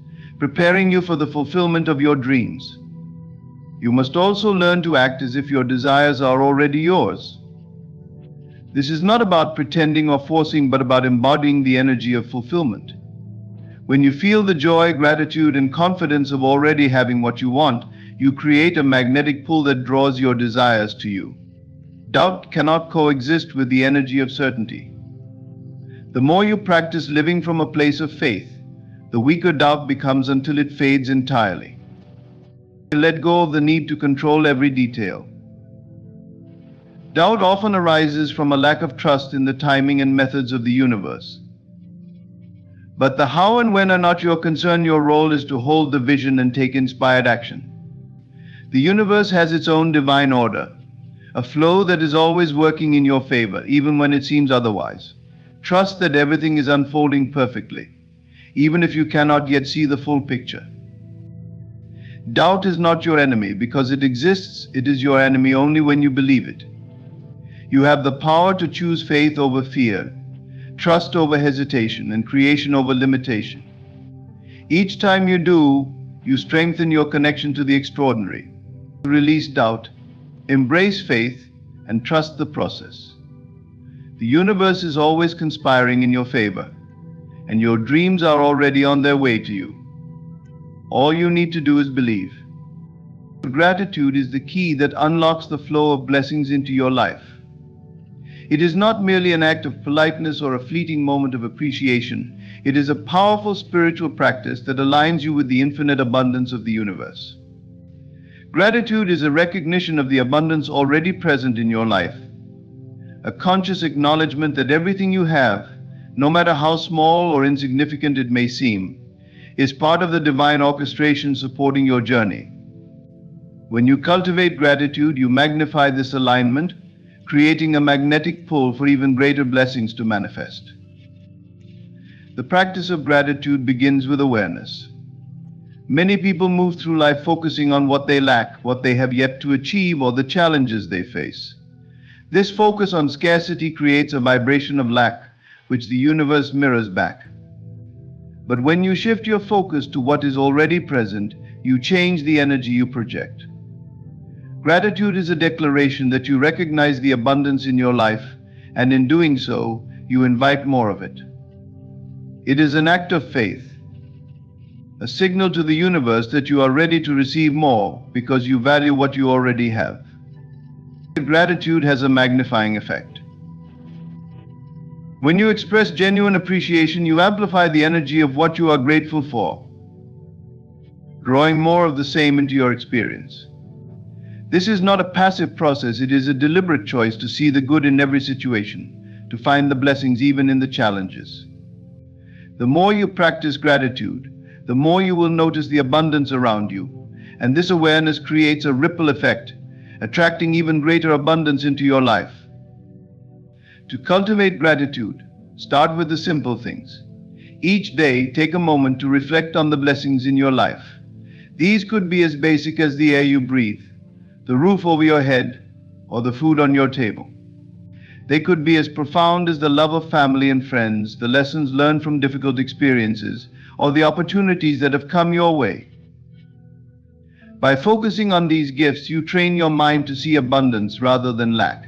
preparing you for the fulfillment of your dreams. You must also learn to act as if your desires are already yours. This is not about pretending or forcing, but about embodying the energy of fulfillment. When you feel the joy, gratitude, and confidence of already having what you want, you create a magnetic pull that draws your desires to you. Doubt cannot coexist with the energy of certainty. The more you practice living from a place of faith, the weaker doubt becomes until it fades entirely. Let go of the need to control every detail. Doubt often arises from a lack of trust in the timing and methods of the universe. But the how and when are not your concern. Your role is to hold the vision and take inspired action. The universe has its own divine order, a flow that is always working in your favor, even when it seems otherwise. Trust that everything is unfolding perfectly, even if you cannot yet see the full picture. Doubt is not your enemy because it exists. It is your enemy only when you believe it. You have the power to choose faith over fear, trust over hesitation, and creation over limitation. Each time you do, you strengthen your connection to the extraordinary. Release doubt, embrace faith, and trust the process. The universe is always conspiring in your favor, and your dreams are already on their way to you. All you need to do is believe. Gratitude is the key that unlocks the flow of blessings into your life. It is not merely an act of politeness or a fleeting moment of appreciation. It is a powerful spiritual practice that aligns you with the infinite abundance of the universe. Gratitude is a recognition of the abundance already present in your life, a conscious acknowledgement that everything you have, no matter how small or insignificant it may seem, is part of the divine orchestration supporting your journey. When you cultivate gratitude, you magnify this alignment, creating a magnetic pull for even greater blessings to manifest. The practice of gratitude begins with awareness. Many people move through life focusing on what they lack, what they have yet to achieve, or the challenges they face. This focus on scarcity creates a vibration of lack, which the universe mirrors back. But when you shift your focus to what is already present, you change the energy you project. Gratitude is a declaration that you recognize the abundance in your life, and in doing so, you invite more of it. It is an act of faith, a signal to the universe that you are ready to receive more because you value what you already have. Gratitude has a magnifying effect. When you express genuine appreciation, you amplify the energy of what you are grateful for, drawing more of the same into your experience. This is not a passive process, it is a deliberate choice to see the good in every situation, to find the blessings even in the challenges. The more you practice gratitude, the more you will notice the abundance around you, and this awareness creates a ripple effect, attracting even greater abundance into your life. To cultivate gratitude, start with the simple things. Each day, take a moment to reflect on the blessings in your life. These could be as basic as the air you breathe, the roof over your head, or the food on your table. They could be as profound as the love of family and friends, the lessons learned from difficult experiences, or the opportunities that have come your way. By focusing on these gifts, you train your mind to see abundance rather than lack.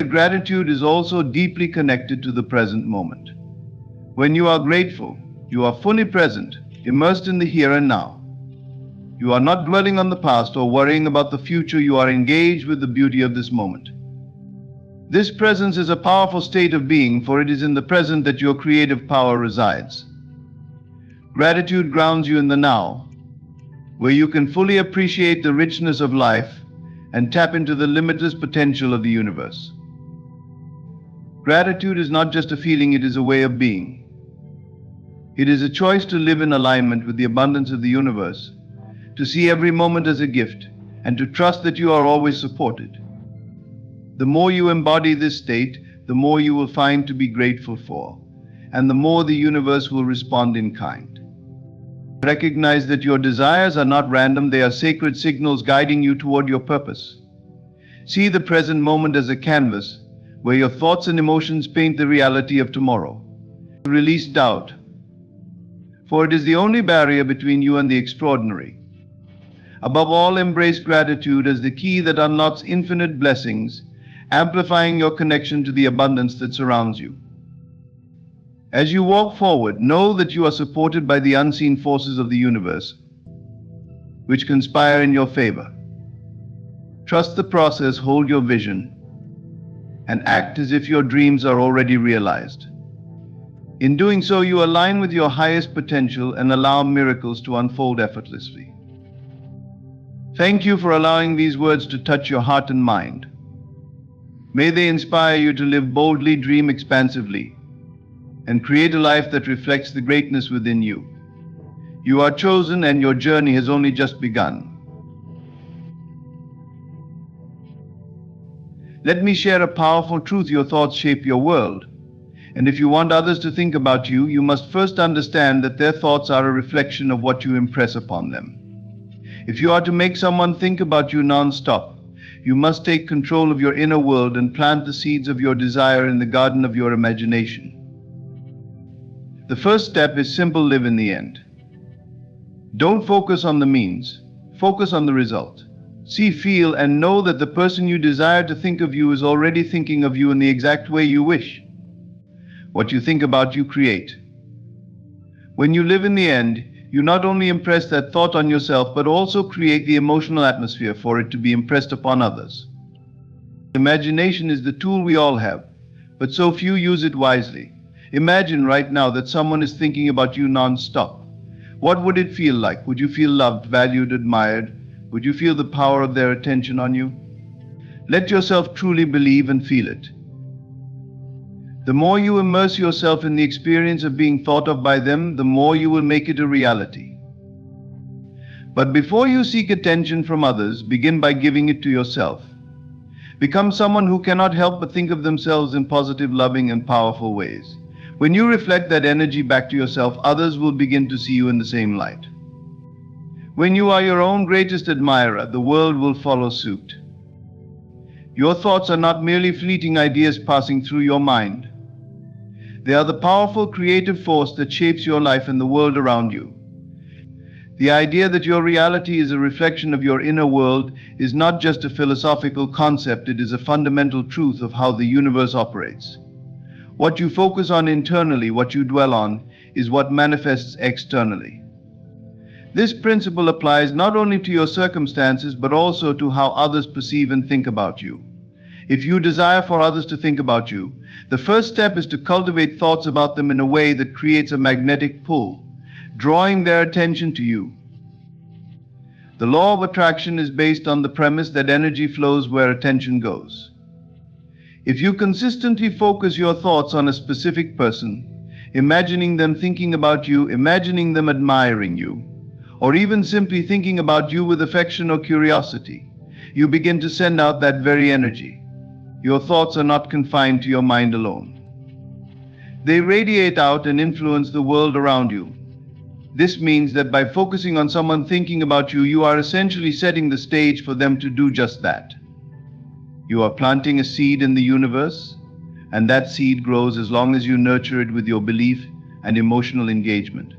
Gratitude is also deeply connected to the present moment. When you are grateful, you are fully present, immersed in the here and now. You are not dwelling on the past or worrying about the future, you are engaged with the beauty of this moment. This presence is a powerful state of being, for it is in the present that your creative power resides. Gratitude grounds you in the now, where you can fully appreciate the richness of life and tap into the limitless potential of the universe. Gratitude is not just a feeling, it is a way of being. It is a choice to live in alignment with the abundance of the universe, to see every moment as a gift, and to trust that you are always supported. The more you embody this state, the more you will find to be grateful for, and the more the universe will respond in kind. Recognize that your desires are not random, they are sacred signals guiding you toward your purpose. See the present moment as a canvas where your thoughts and emotions paint the reality of tomorrow. Release doubt, for it is the only barrier between you and the extraordinary. Above all, embrace gratitude as the key that unlocks infinite blessings, amplifying your connection to the abundance that surrounds you. As you walk forward, know that you are supported by the unseen forces of the universe, which conspire in your favor. Trust the process, hold your vision, and act as if your dreams are already realized. In doing so, you align with your highest potential and allow miracles to unfold effortlessly. Thank you for allowing these words to touch your heart and mind. May they inspire you to live boldly, dream expansively, and create a life that reflects the greatness within you. You are chosen, and your journey has only just begun. Let me share a powerful truth: your thoughts shape your world. And if you want others to think about you, you must first understand that their thoughts are a reflection of what you impress upon them. If you are to make someone think about you non-stop, you must take control of your inner world and plant the seeds of your desire in the garden of your imagination. The first step is simple: live in the end. Don't focus on the means, focus on the result. See, feel, and know that the person you desire to think of you is already thinking of you in the exact way you wish. What you think about, you create. When you live in the end, you not only impress that thought on yourself, but also create the emotional atmosphere for it to be impressed upon others. Imagination is the tool we all have, but so few use it wisely. Imagine right now that someone is thinking about you non-stop. What would it feel like? Would you feel loved, valued, admired? Would you feel the power of their attention on you? Let yourself truly believe and feel it. The more you immerse yourself in the experience of being thought of by them, the more you will make it a reality. But before you seek attention from others, begin by giving it to yourself. Become someone who cannot help but think of themselves in positive, loving, and powerful ways. When you reflect that energy back to yourself, others will begin to see you in the same light. When you are your own greatest admirer, the world will follow suit. Your thoughts are not merely fleeting ideas passing through your mind. They are the powerful creative force that shapes your life and the world around you. The idea that your reality is a reflection of your inner world is not just a philosophical concept, it is a fundamental truth of how the universe operates. What you focus on internally, what you dwell on, is what manifests externally. This principle applies not only to your circumstances, but also to how others perceive and think about you. If you desire for others to think about you, the first step is to cultivate thoughts about them in a way that creates a magnetic pull, drawing their attention to you. The law of attraction is based on the premise that energy flows where attention goes. If you consistently focus your thoughts on a specific person, imagining them thinking about you, imagining them admiring you, or even simply thinking about you with affection or curiosity, you begin to send out that very energy. Your thoughts are not confined to your mind alone. They radiate out and influence the world around you. This means that by focusing on someone thinking about you, you are essentially setting the stage for them to do just that. You are planting a seed in the universe, and that seed grows as long as you nurture it with your belief and emotional engagement.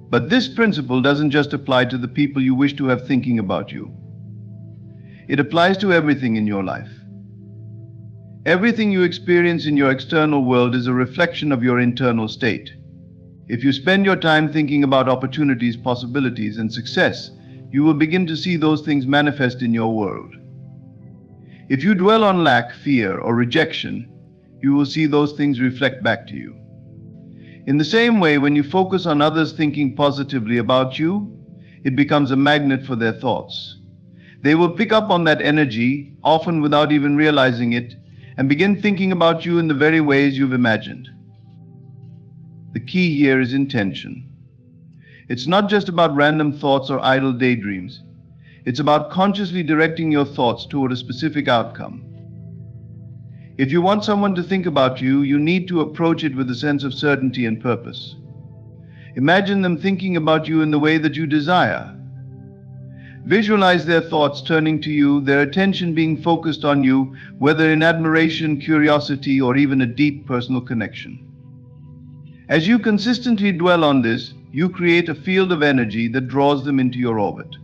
But this principle doesn't just apply to the people you wish to have thinking about you. It applies to everything in your life. Everything you experience in your external world is a reflection of your internal state. If you spend your time thinking about opportunities, possibilities, and success, you will begin to see those things manifest in your world. If you dwell on lack, fear, or rejection, you will see those things reflect back to you. In the same way, when you focus on others thinking positively about you, it becomes a magnet for their thoughts. They will pick up on that energy, often without even realizing it, and begin thinking about you in the very ways you've imagined. The key here is intention. It's not just about random thoughts or idle daydreams. It's about consciously directing your thoughts toward a specific outcome. If you want someone to think about you, you need to approach it with a sense of certainty and purpose. Imagine them thinking about you in the way that you desire. Visualize their thoughts turning to you, their attention being focused on you, whether in admiration, curiosity, or even a deep personal connection. As you consistently dwell on this, you create a field of energy that draws them into your orbit.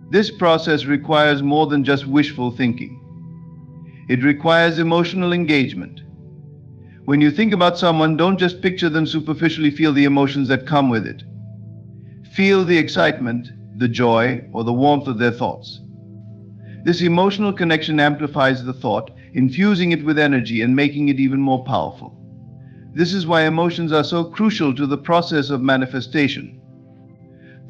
This process requires more than just wishful thinking. It requires emotional engagement. When you think about someone, don't just picture them superficially, feel the emotions that come with it. Feel the excitement, the joy, or the warmth of their thoughts. This emotional connection amplifies the thought, infusing it with energy and making it even more powerful. This is why emotions are so crucial to the process of manifestation.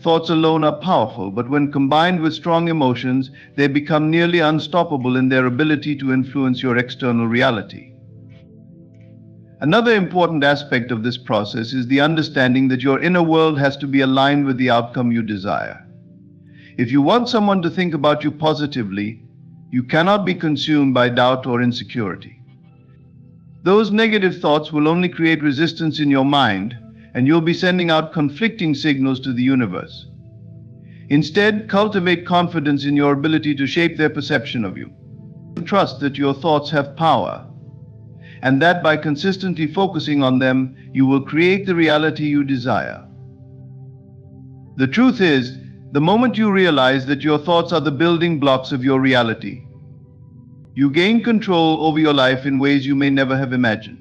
Thoughts alone are powerful, but when combined with strong emotions, they become nearly unstoppable in their ability to influence your external reality. Another important aspect of this process is the understanding that your inner world has to be aligned with the outcome you desire. If you want someone to think about you positively, you cannot be consumed by doubt or insecurity. Those negative thoughts will only create resistance in your mind, and you'll be sending out conflicting signals to the universe. Instead, cultivate confidence in your ability to shape their perception of you. Trust that your thoughts have power, and that by consistently focusing on them, you will create the reality you desire. The truth is, the moment you realize that your thoughts are the building blocks of your reality, you gain control over your life in ways you may never have imagined.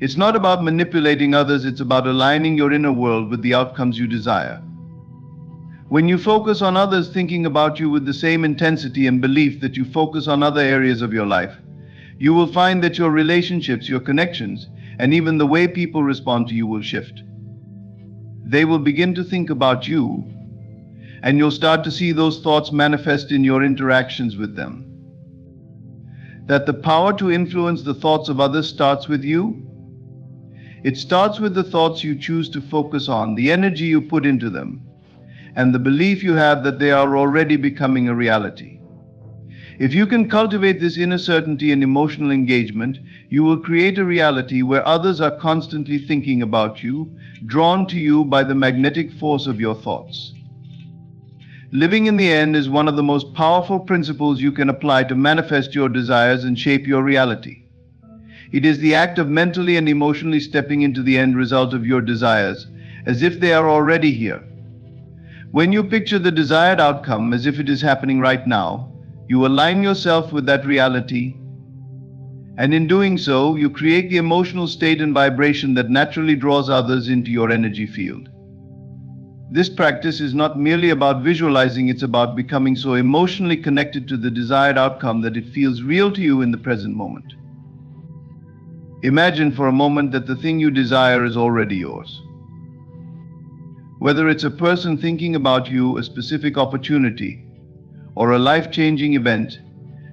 It's not about manipulating others, it's about aligning your inner world with the outcomes you desire. When you focus on others thinking about you with the same intensity and belief that you focus on other areas of your life, you will find that your relationships, your connections, and even the way people respond to you will shift. They will begin to think about you, and you'll start to see those thoughts manifest in your interactions with them. That the power to influence the thoughts of others starts with you. It starts with the thoughts you choose to focus on, the energy you put into them, and the belief you have that they are already becoming a reality. If you can cultivate this inner certainty and emotional engagement, you will create a reality where others are constantly thinking about you, drawn to you by the magnetic force of your thoughts. Living in the end is one of the most powerful principles you can apply to manifest your desires and shape your reality. It is the act of mentally and emotionally stepping into the end result of your desires, as if they are already here. When you picture the desired outcome as if it is happening right now, you align yourself with that reality, and in doing so, you create the emotional state and vibration that naturally draws others into your energy field. This practice is not merely about visualizing, it's about becoming so emotionally connected to the desired outcome that it feels real to you in the present moment. Imagine for a moment that the thing you desire is already yours. Whether it's a person thinking about you, a specific opportunity, or a life-changing event,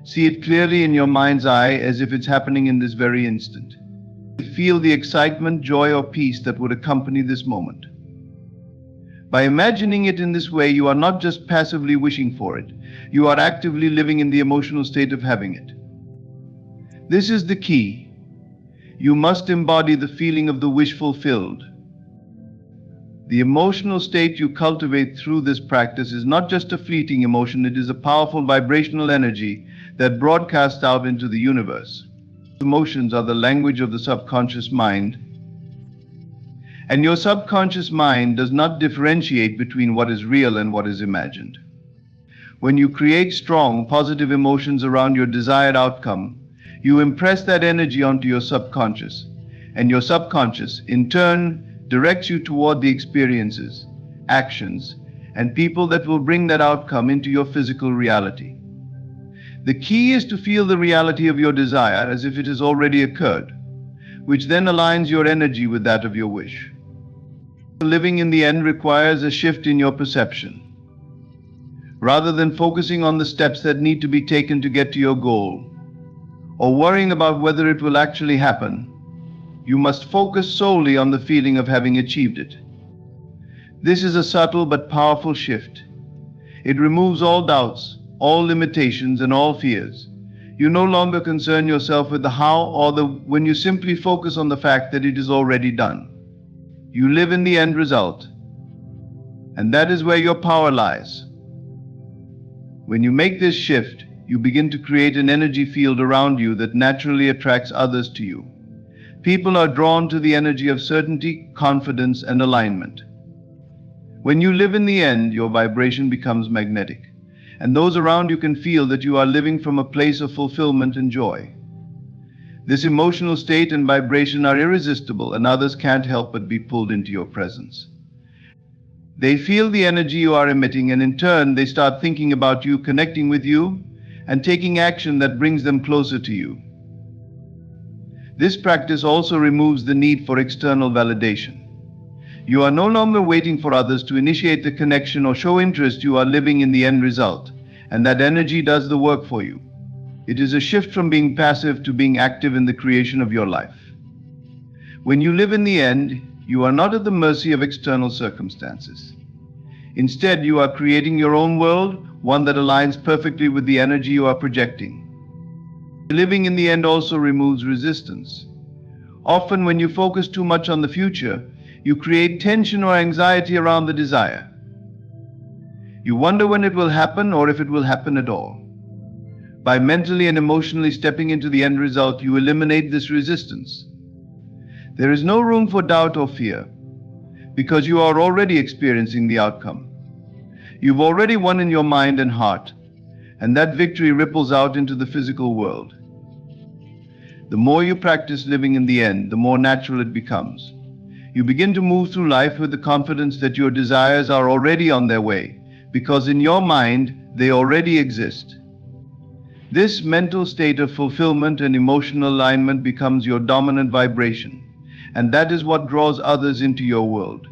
see it clearly in your mind's eye as if it's happening in this very instant. Feel the excitement, joy, or peace that would accompany this moment. By imagining it in this way, you are not just passively wishing for it, you are actively living in the emotional state of having it. This is the key. You must embody the feeling of the wish fulfilled. The emotional state you cultivate through this practice is not just a fleeting emotion, it is a powerful vibrational energy that broadcasts out into the universe. Emotions are the language of the subconscious mind, and your subconscious mind does not differentiate between what is real and what is imagined. When you create strong, positive emotions around your desired outcome, you impress that energy onto your subconscious, and your subconscious, in turn, directs you toward the experiences, actions, and people that will bring that outcome into your physical reality. The key is to feel the reality of your desire as if it has already occurred, which then aligns your energy with that of your wish. Living in the end requires a shift in your perception. Rather than focusing on the steps that need to be taken to get to your goal, or worrying about whether it will actually happen, you must focus solely on the feeling of having achieved it. This is a subtle but powerful shift. It removes all doubts, all limitations, and all fears. You no longer concern yourself with the how or the when, you simply focus on the fact that it is already done. You live in the end result, and that is where your power lies. When you make this shift, you begin to create an energy field around you that naturally attracts others to you. People are drawn to the energy of certainty, confidence, and alignment. When you live in the end, your vibration becomes magnetic, and those around you can feel that you are living from a place of fulfillment and joy. This emotional state and vibration are irresistible, and others can't help but be pulled into your presence. They feel the energy you are emitting, and in turn, they start thinking about you, connecting with you, and taking action that brings them closer to you. This practice also removes the need for external validation. You are no longer waiting for others to initiate the connection or show interest. You are living in the end result, and that energy does the work for you. It is a shift from being passive to being active in the creation of your life. When you live in the end, you are not at the mercy of external circumstances. Instead, you are creating your own world, one that aligns perfectly with the energy you are projecting. Living in the end also removes resistance. Often, when you focus too much on the future, you create tension or anxiety around the desire. You wonder when it will happen or if it will happen at all. By mentally and emotionally stepping into the end result, you eliminate this resistance. There is no room for doubt or fear, because you are already experiencing the outcome. You've already won in your mind and heart, and that victory ripples out into the physical world. The more you practice living in the end, the more natural it becomes. You begin to move through life with the confidence that your desires are already on their way, because in your mind, they already exist. This mental state of fulfillment and emotional alignment becomes your dominant vibration, and that is what draws others into your world.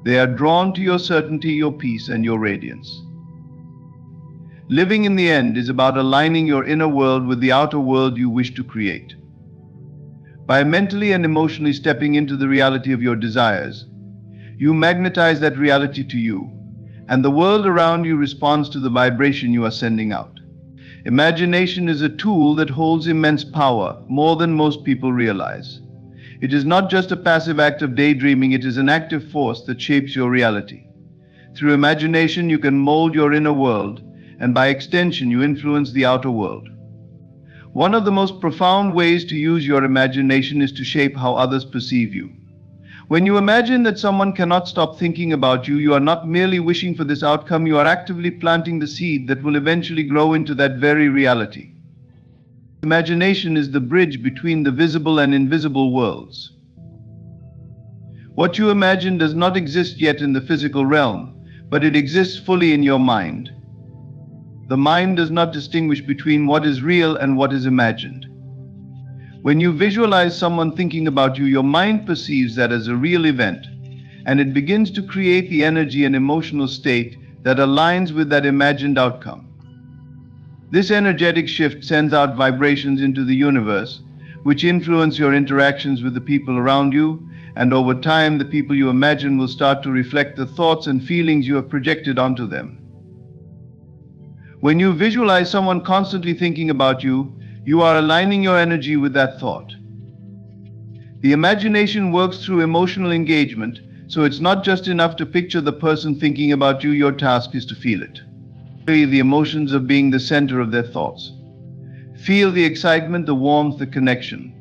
They are drawn to your certainty, your peace, and your radiance. Living in the end is about aligning your inner world with the outer world you wish to create. By mentally and emotionally stepping into the reality of your desires, you magnetize that reality to you, and the world around you responds to the vibration you are sending out. Imagination is a tool that holds immense power, more than most people realize. It is not just a passive act of daydreaming, it is an active force that shapes your reality. Through imagination, you can mold your inner world, and by extension, you influence the outer world. One of the most profound ways to use your imagination is to shape how others perceive you. When you imagine that someone cannot stop thinking about you, you are not merely wishing for this outcome, you are actively planting the seed that will eventually grow into that very reality. Imagination is the bridge between the visible and invisible worlds. What you imagine does not exist yet in the physical realm, but it exists fully in your mind. The mind does not distinguish between what is real and what is imagined. When you visualize someone thinking about you, your mind perceives that as a real event, and it begins to create the energy and emotional state that aligns with that imagined outcome. This energetic shift sends out vibrations into the universe, which influence your interactions with the people around you, and over time, the people you imagine will start to reflect the thoughts and feelings you have projected onto them. When you visualize someone constantly thinking about you, you are aligning your energy with that thought. The imagination works through emotional engagement, so it's not just enough to picture the person thinking about you, your task is to feel it. Feel the emotions of being the center of their thoughts. Feel the excitement, the warmth, the connection.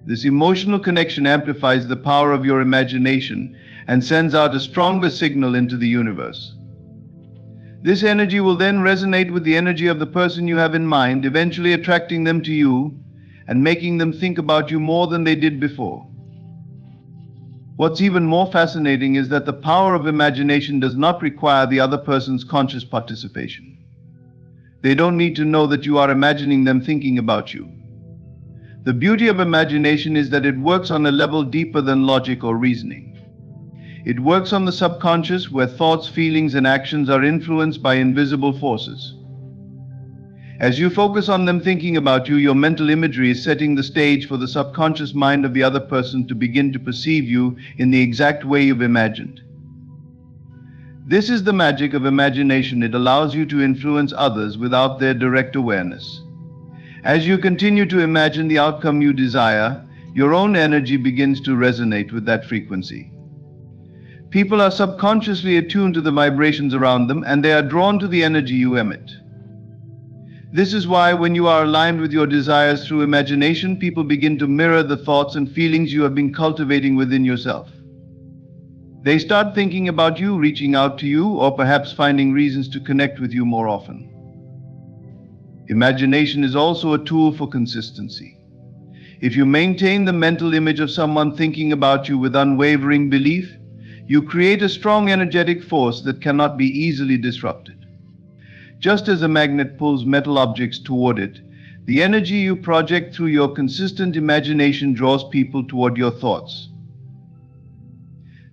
This emotional connection amplifies the power of your imagination and sends out a stronger signal into the universe. This energy will then resonate with the energy of the person you have in mind, eventually attracting them to you and making them think about you more than they did before. What's even more fascinating is that the power of imagination does not require the other person's conscious participation. They don't need to know that you are imagining them thinking about you. The beauty of imagination is that it works on a level deeper than logic or reasoning. It works on the subconscious, where thoughts, feelings, and actions are influenced by invisible forces. As you focus on them thinking about you, your mental imagery is setting the stage for the subconscious mind of the other person to begin to perceive you in the exact way you've imagined. This is the magic of imagination. It allows you to influence others without their direct awareness. As you continue to imagine the outcome you desire, your own energy begins to resonate with that frequency. People are subconsciously attuned to the vibrations around them, and they are drawn to the energy you emit. This is why when you are aligned with your desires through imagination, people begin to mirror the thoughts and feelings you have been cultivating within yourself. They start thinking about you, reaching out to you, or perhaps finding reasons to connect with you more often. Imagination is also a tool for consistency. If you maintain the mental image of someone thinking about you with unwavering belief, you create a strong energetic force that cannot be easily disrupted. Just as a magnet pulls metal objects toward it, the energy you project through your consistent imagination draws people toward your thoughts.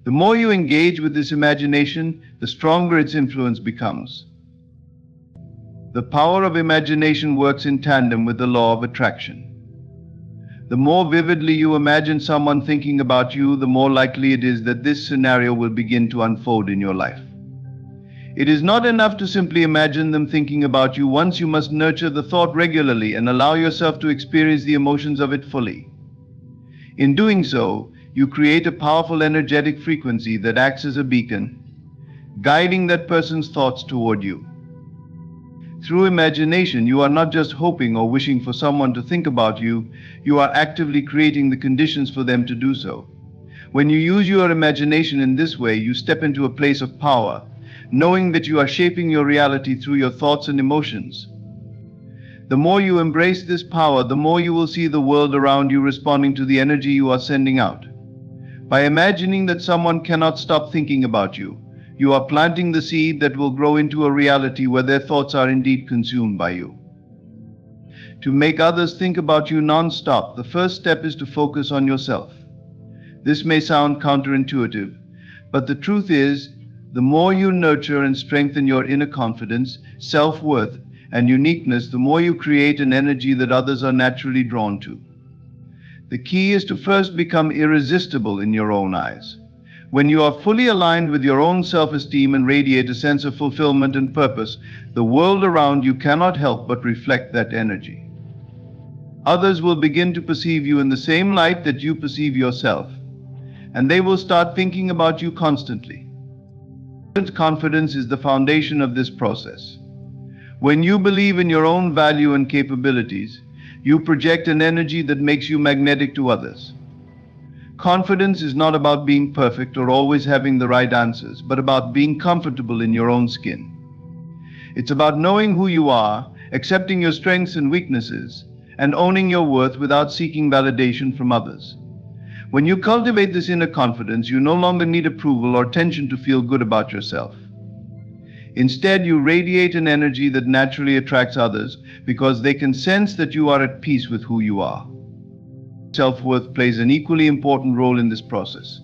The more you engage with this imagination, the stronger its influence becomes. The power of imagination works in tandem with the law of attraction. The more vividly you imagine someone thinking about you, the more likely it is that this scenario will begin to unfold in your life. It is not enough to simply imagine them thinking about you. Once, you must nurture the thought regularly and allow yourself to experience the emotions of it fully. In doing so, you create a powerful energetic frequency that acts as a beacon, guiding that person's thoughts toward you. Through imagination, you are not just hoping or wishing for someone to think about you, you are actively creating the conditions for them to do so. When you use your imagination in this way, you step into a place of power, knowing that you are shaping your reality through your thoughts and emotions. The more you embrace this power, the more you will see the world around you responding to the energy you are sending out. By imagining that someone cannot stop thinking about you, you are planting the seed that will grow into a reality where their thoughts are indeed consumed by you. To make others think about you non-stop, the first step is to focus on yourself. This may sound counterintuitive, but the truth is, the more you nurture and strengthen your inner confidence, self-worth, and uniqueness, the more you create an energy that others are naturally drawn to. The key is to first become irresistible in your own eyes. When you are fully aligned with your own self-esteem and radiate a sense of fulfillment and purpose, the world around you cannot help but reflect that energy. Others will begin to perceive you in the same light that you perceive yourself, and they will start thinking about you constantly. Confidence is the foundation of this process. When you believe in your own value and capabilities, you project an energy that makes you magnetic to others. Confidence is not about being perfect or always having the right answers, but about being comfortable in your own skin. It's about knowing who you are, accepting your strengths and weaknesses, and owning your worth without seeking validation from others. When you cultivate this inner confidence, you no longer need approval or attention to feel good about yourself. Instead, you radiate an energy that naturally attracts others because they can sense that you are at peace with who you are. Self-worth plays an equally important role in this process.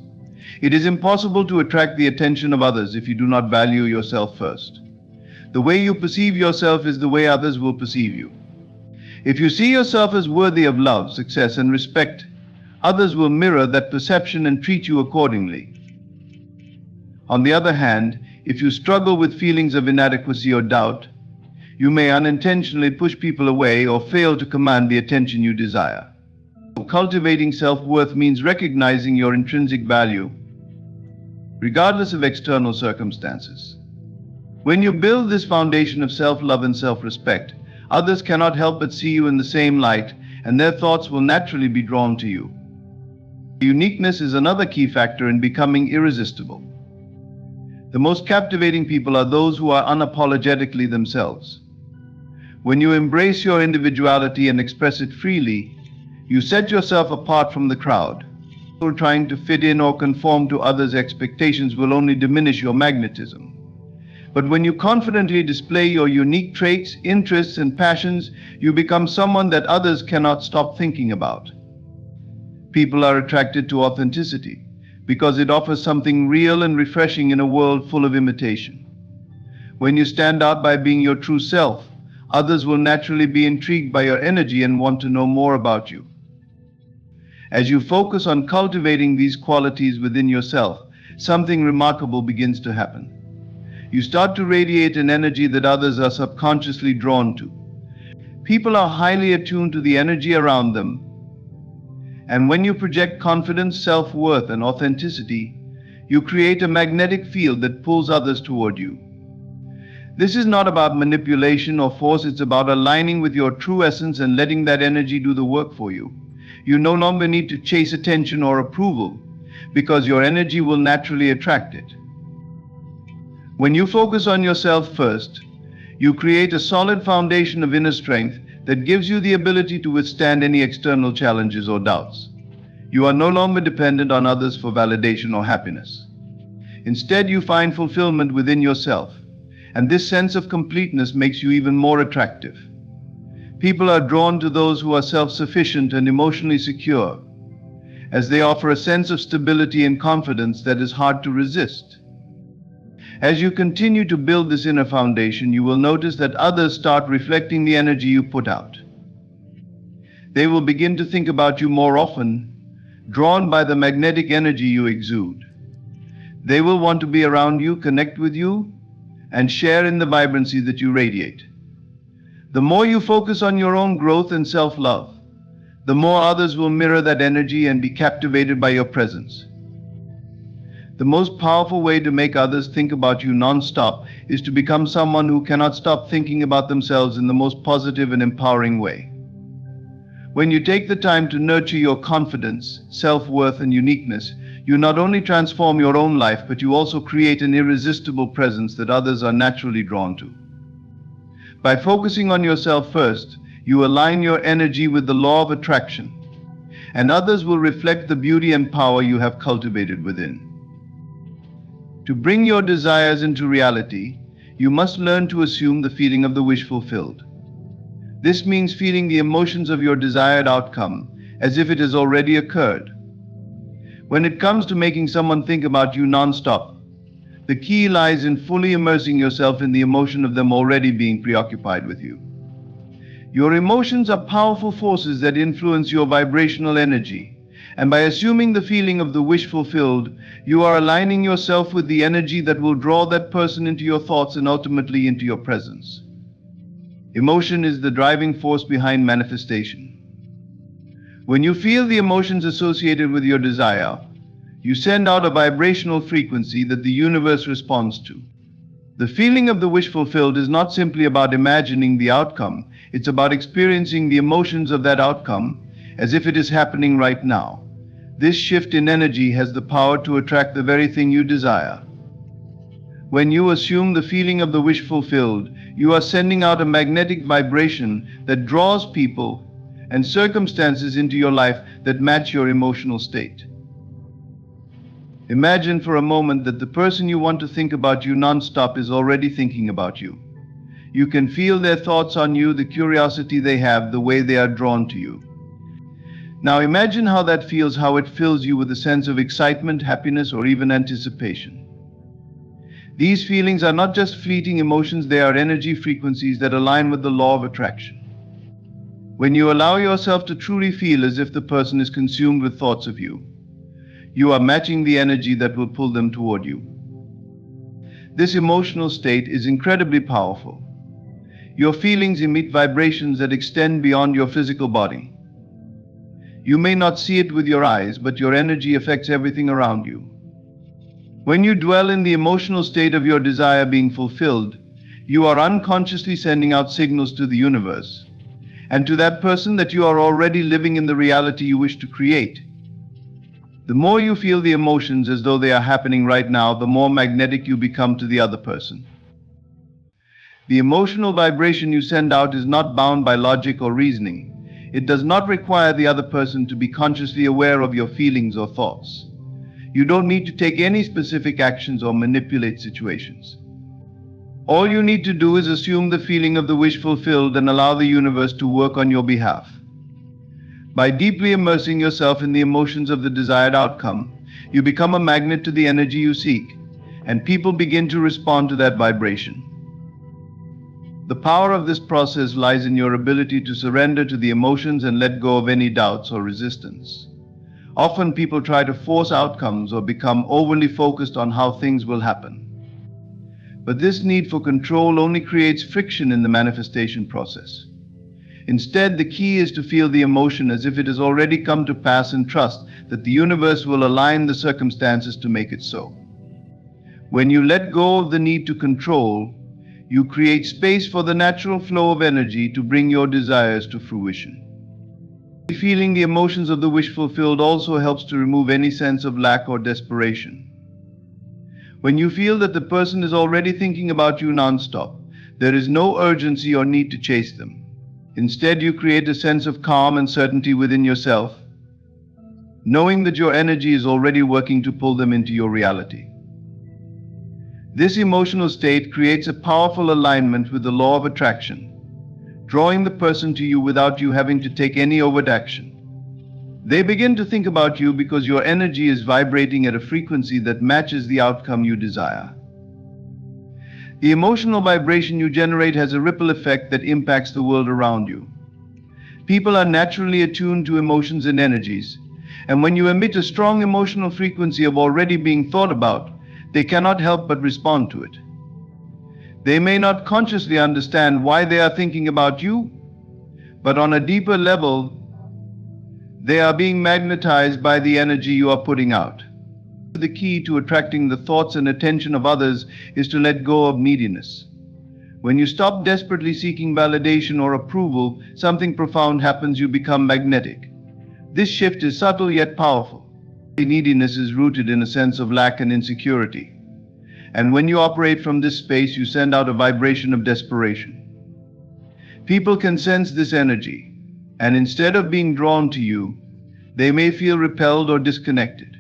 It is impossible to attract the attention of others if you do not value yourself first. The way you perceive yourself is the way others will perceive you. If you see yourself as worthy of love, success, and respect, others will mirror that perception and treat you accordingly. On the other hand, if you struggle with feelings of inadequacy or doubt, you may unintentionally push people away or fail to command the attention you desire. Cultivating self-worth means recognizing your intrinsic value, regardless of external circumstances. When you build this foundation of self-love and self-respect, others cannot help but see you in the same light, and their thoughts will naturally be drawn to you. Uniqueness is another key factor in becoming irresistible. The most captivating people are those who are unapologetically themselves. When you embrace your individuality and express it freely, you set yourself apart from the crowd. Trying to fit in or conform to others' expectations will only diminish your magnetism. But when you confidently display your unique traits, interests, and passions, you become someone that others cannot stop thinking about. People are attracted to authenticity because it offers something real and refreshing in a world full of imitation. When you stand out by being your true self, others will naturally be intrigued by your energy and want to know more about you. As you focus on cultivating these qualities within yourself, something remarkable begins to happen. You start to radiate an energy that others are subconsciously drawn to. People are highly attuned to the energy around them, and when you project confidence, self-worth, and authenticity, you create a magnetic field that pulls others toward you. This is not about manipulation or force, it's about aligning with your true essence and letting that energy do the work for you. You no longer need to chase attention or approval, because your energy will naturally attract it. When you focus on yourself first, you create a solid foundation of inner strength that gives you the ability to withstand any external challenges or doubts. You are no longer dependent on others for validation or happiness. Instead, you find fulfillment within yourself, and this sense of completeness makes you even more attractive. People are drawn to those who are self-sufficient and emotionally secure, as they offer a sense of stability and confidence that is hard to resist. As you continue to build this inner foundation, you will notice that others start reflecting the energy you put out. They will begin to think about you more often, drawn by the magnetic energy you exude. They will want to be around you, connect with you, and share in the vibrancy that you radiate. The more you focus on your own growth and self-love, the more others will mirror that energy and be captivated by your presence. The most powerful way to make others think about you non-stop is to become someone who cannot stop thinking about themselves in the most positive and empowering way. When you take the time to nurture your confidence, self-worth, and uniqueness, you not only transform your own life, but you also create an irresistible presence that others are naturally drawn to. By focusing on yourself first, you align your energy with the law of attraction, and others will reflect the beauty and power you have cultivated within. To bring your desires into reality, you must learn to assume the feeling of the wish fulfilled. This means feeling the emotions of your desired outcome as if it has already occurred. When it comes to making someone think about you non-stop, the key lies in fully immersing yourself in the emotion of them already being preoccupied with you. Your emotions are powerful forces that influence your vibrational energy, And by assuming the feeling of the wish fulfilled, you are aligning yourself with the energy that will draw that person into your thoughts and ultimately into your presence. Emotion is the driving force behind manifestation. When you feel the emotions associated with your desire, you send out a vibrational frequency that the universe responds to. The feeling of the wish fulfilled is not simply about imagining the outcome, it's about experiencing the emotions of that outcome as if it is happening right now. This shift in energy has the power to attract the very thing you desire. When you assume the feeling of the wish fulfilled, you are sending out a magnetic vibration that draws people and circumstances into your life that match your emotional state. Imagine for a moment that the person you want to think about you non-stop is already thinking about you. You can feel their thoughts on you, the curiosity they have, the way they are drawn to you. Now imagine how that feels, how it fills you with a sense of excitement, happiness, or even anticipation. These feelings are not just fleeting emotions, they are energy frequencies that align with the law of attraction. When you allow yourself to truly feel as if the person is consumed with thoughts of you, you are matching the energy that will pull them toward you. This emotional state is incredibly powerful. Your feelings emit vibrations that extend beyond your physical body. You may not see it with your eyes, but your energy affects everything around you. When you dwell in the emotional state of your desire being fulfilled, you are unconsciously sending out signals to the universe and to that person that you are already living in the reality you wish to create. The more you feel the emotions as though they are happening right now, the more magnetic you become to the other person. The emotional vibration you send out is not bound by logic or reasoning. It does not require the other person to be consciously aware of your feelings or thoughts. You don't need to take any specific actions or manipulate situations. All you need to do is assume the feeling of the wish fulfilled and allow the universe to work on your behalf. By deeply immersing yourself in the emotions of the desired outcome, you become a magnet to the energy you seek, and people begin to respond to that vibration. The power of this process lies in your ability to surrender to the emotions and let go of any doubts or resistance. Often people try to force outcomes or become overly focused on how things will happen. But this need for control only creates friction in the manifestation process. Instead, the key is to feel the emotion as if it has already come to pass and trust that the universe will align the circumstances to make it so. When you let go of the need to control, you create space for the natural flow of energy to bring your desires to fruition. Feeling the emotions of the wish fulfilled also helps to remove any sense of lack or desperation. When you feel that the person is already thinking about you non-stop, there is no urgency or need to chase them. Instead, you create a sense of calm and certainty within yourself, knowing that your energy is already working to pull them into your reality. This emotional state creates a powerful alignment with the law of attraction, drawing the person to you without you having to take any overt action. They begin to think about you because your energy is vibrating at a frequency that matches the outcome you desire. The emotional vibration you generate has a ripple effect that impacts the world around you. People are naturally attuned to emotions and energies, and when you emit a strong emotional frequency of already being thought about, they cannot help but respond to it. They may not consciously understand why they are thinking about you, but on a deeper level, they are being magnetized by the energy you are putting out. The key to attracting the thoughts and attention of others is to let go of neediness. When you stop desperately seeking validation or approval, something profound happens. You become magnetic. This shift is subtle yet powerful. Neediness is rooted in a sense of lack and insecurity. And when you operate from this space, you send out a vibration of desperation. People can sense this energy, and instead of being drawn to you, they may feel repelled or disconnected.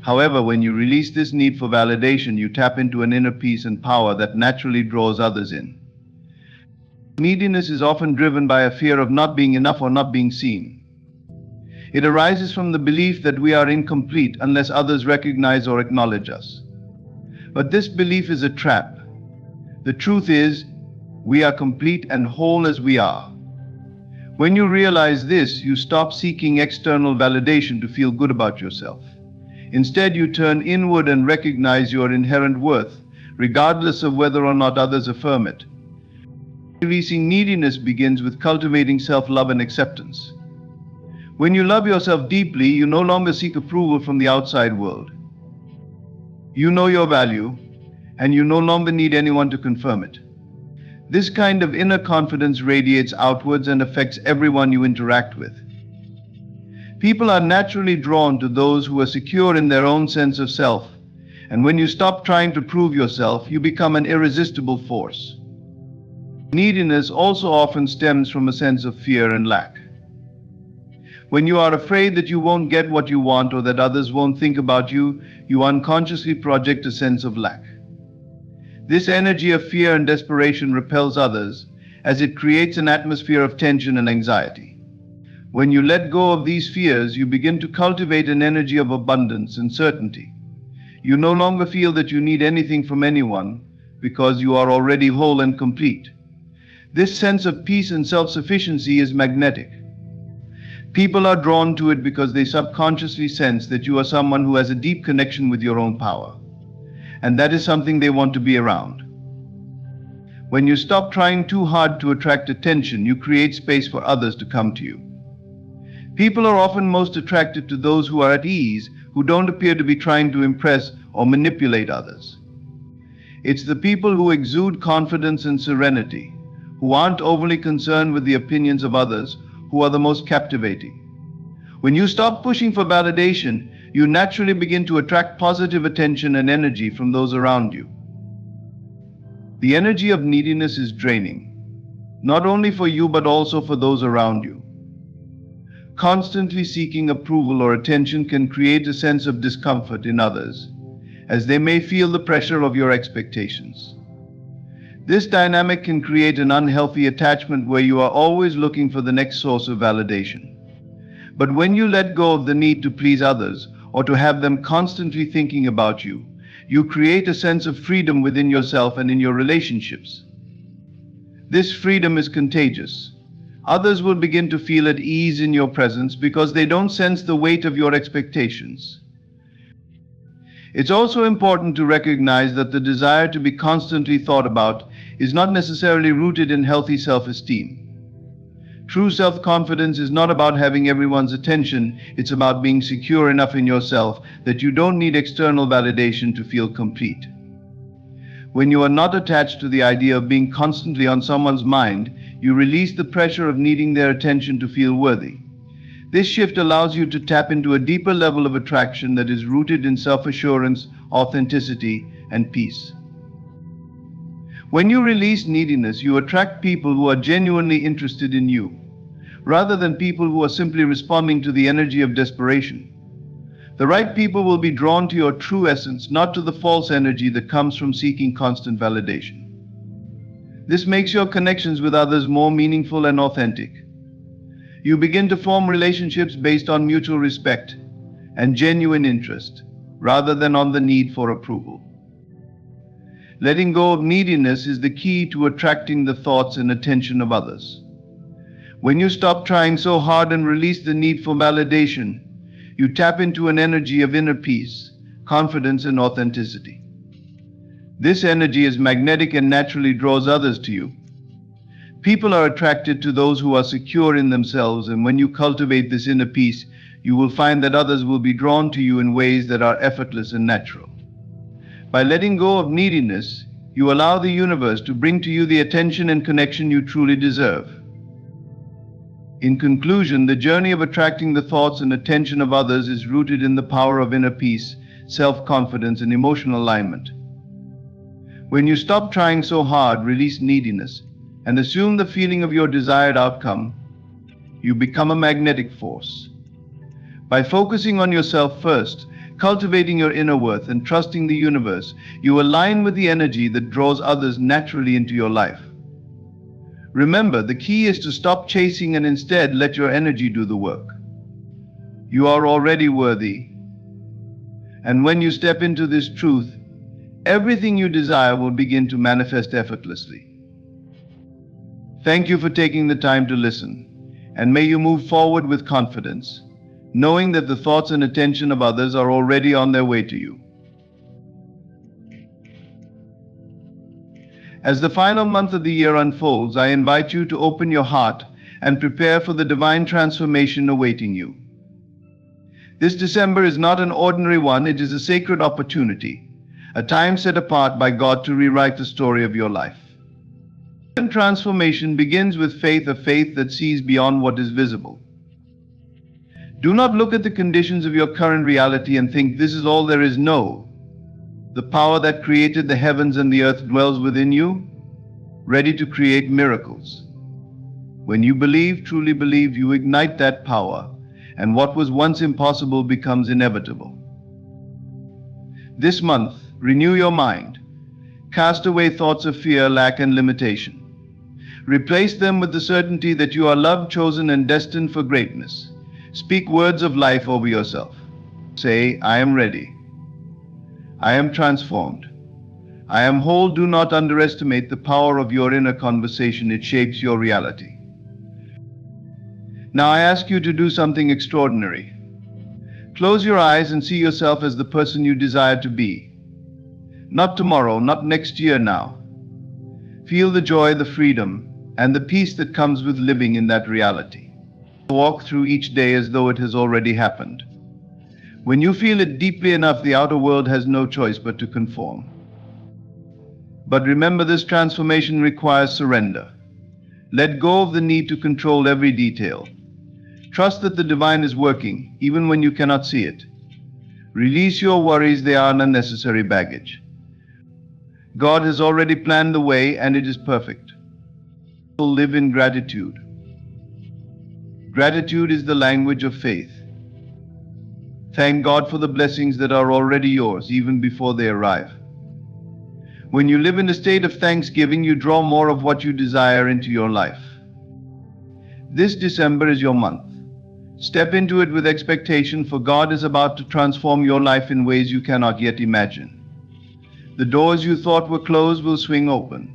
However, when you release this need for validation, you tap into an inner peace and power that naturally draws others in. Neediness is often driven by a fear of not being enough or not being seen. It arises from the belief that we are incomplete unless others recognize or acknowledge us. But this belief is a trap. The truth is, we are complete and whole as we are. When you realize this, you stop seeking external validation to feel good about yourself. Instead, you turn inward and recognize your inherent worth, regardless of whether or not others affirm it. Releasing neediness begins with cultivating self-love and acceptance. When you love yourself deeply, you no longer seek approval from the outside world. You know your value, and you no longer need anyone to confirm it. This kind of inner confidence radiates outwards and affects everyone you interact with. People are naturally drawn to those who are secure in their own sense of self, and when you stop trying to prove yourself, you become an irresistible force. Neediness also often stems from a sense of fear and lack. When you are afraid that you won't get what you want or that others won't think about you, you unconsciously project a sense of lack. This energy of fear and desperation repels others, as it creates an atmosphere of tension and anxiety. When you let go of these fears, you begin to cultivate an energy of abundance and certainty. You no longer feel that you need anything from anyone, because you are already whole and complete. This sense of peace and self-sufficiency is magnetic. People are drawn to it because they subconsciously sense that you are someone who has a deep connection with your own power. And that is something they want to be around. When you stop trying too hard to attract attention, you create space for others to come to you. People are often most attracted to those who are at ease, who don't appear to be trying to impress or manipulate others. It's the people who exude confidence and serenity, who aren't overly concerned with the opinions of others, who are the most captivating. When you stop pushing for validation, you naturally begin to attract positive attention and energy from those around you. The energy of neediness is draining, not only for you but also for those around you. Constantly seeking approval or attention can create a sense of discomfort in others, as they may feel the pressure of your expectations. This dynamic can create an unhealthy attachment where you are always looking for the next source of validation. But when you let go of the need to please others, or to have them constantly thinking about you, you create a sense of freedom within yourself and in your relationships. This freedom is contagious. Others will begin to feel at ease in your presence because they don't sense the weight of your expectations. It's also important to recognize that the desire to be constantly thought about is not necessarily rooted in healthy self-esteem. True self-confidence is not about having everyone's attention, it's about being secure enough in yourself that you don't need external validation to feel complete. When you are not attached to the idea of being constantly on someone's mind, you release the pressure of needing their attention to feel worthy. This shift allows you to tap into a deeper level of attraction that is rooted in self-assurance, authenticity, and peace. When you release neediness, you attract people who are genuinely interested in you, rather than people who are simply responding to the energy of desperation. The right people will be drawn to your true essence, not to the false energy that comes from seeking constant validation. This makes your connections with others more meaningful and authentic. You begin to form relationships based on mutual respect and genuine interest, rather than on the need for approval. Letting go of neediness is the key to attracting the thoughts and attention of others. When you stop trying so hard and release the need for validation, you tap into an energy of inner peace, confidence, and authenticity. This energy is magnetic and naturally draws others to you. People are attracted to those who are secure in themselves, and when you cultivate this inner peace, you will find that others will be drawn to you in ways that are effortless and natural. By letting go of neediness, you allow the universe to bring to you the attention and connection you truly deserve. In conclusion, the journey of attracting the thoughts and attention of others is rooted in the power of inner peace, self-confidence, and emotional alignment. When you stop trying so hard, release neediness, and assume the feeling of your desired outcome, you become a magnetic force. By focusing on yourself first, cultivating your inner worth, and trusting the universe, you align with the energy that draws others naturally into your life. Remember, the key is to stop chasing and instead let your energy do the work. You are already worthy. And when you step into this truth, everything you desire will begin to manifest effortlessly. Thank you for taking the time to listen. and may you move forward with confidence, knowing that the thoughts and attention of others are already on their way to you. As the final month of the year unfolds, I invite you to open your heart and prepare for the divine transformation awaiting you. This December is not an ordinary one, it is a sacred opportunity, a time set apart by God to rewrite the story of your life. Transformation begins with faith, a faith that sees beyond what is visible. Do not look at the conditions of your current reality and think this is all there is. No. The power that created the heavens and the earth dwells within you, ready to create miracles. When you believe, truly believe, you ignite that power, and what was once impossible becomes inevitable. This month, renew your mind. Cast away thoughts of fear, lack, and limitation. Replace them with the certainty that you are loved, chosen, and destined for greatness. Speak words of life over yourself. Say, I am ready. I am transformed. I am whole. Do not underestimate the power of your inner conversation. It shapes your reality. Now I ask you to do something extraordinary. Close your eyes and see yourself as the person you desire to be. Not tomorrow, not next year, now. Feel the joy, the freedom, and the peace that comes with living in that reality. Walk through each day as though it has already happened. When you feel it deeply enough, the outer world has no choice but to conform. But remember, this transformation requires surrender. Let go of the need to control every detail. Trust that the divine is working, even when you cannot see it. Release your worries, they are unnecessary baggage. God has already planned the way, and it is perfect. Live in gratitude. Gratitude is the language of faith. Thank God for the blessings that are already yours, even before they arrive. When you live in a state of thanksgiving, you draw more of what you desire into your life. This December is your month. Step into it with expectation, for God is about to transform your life in ways you cannot yet imagine. The doors you thought were closed will swing open.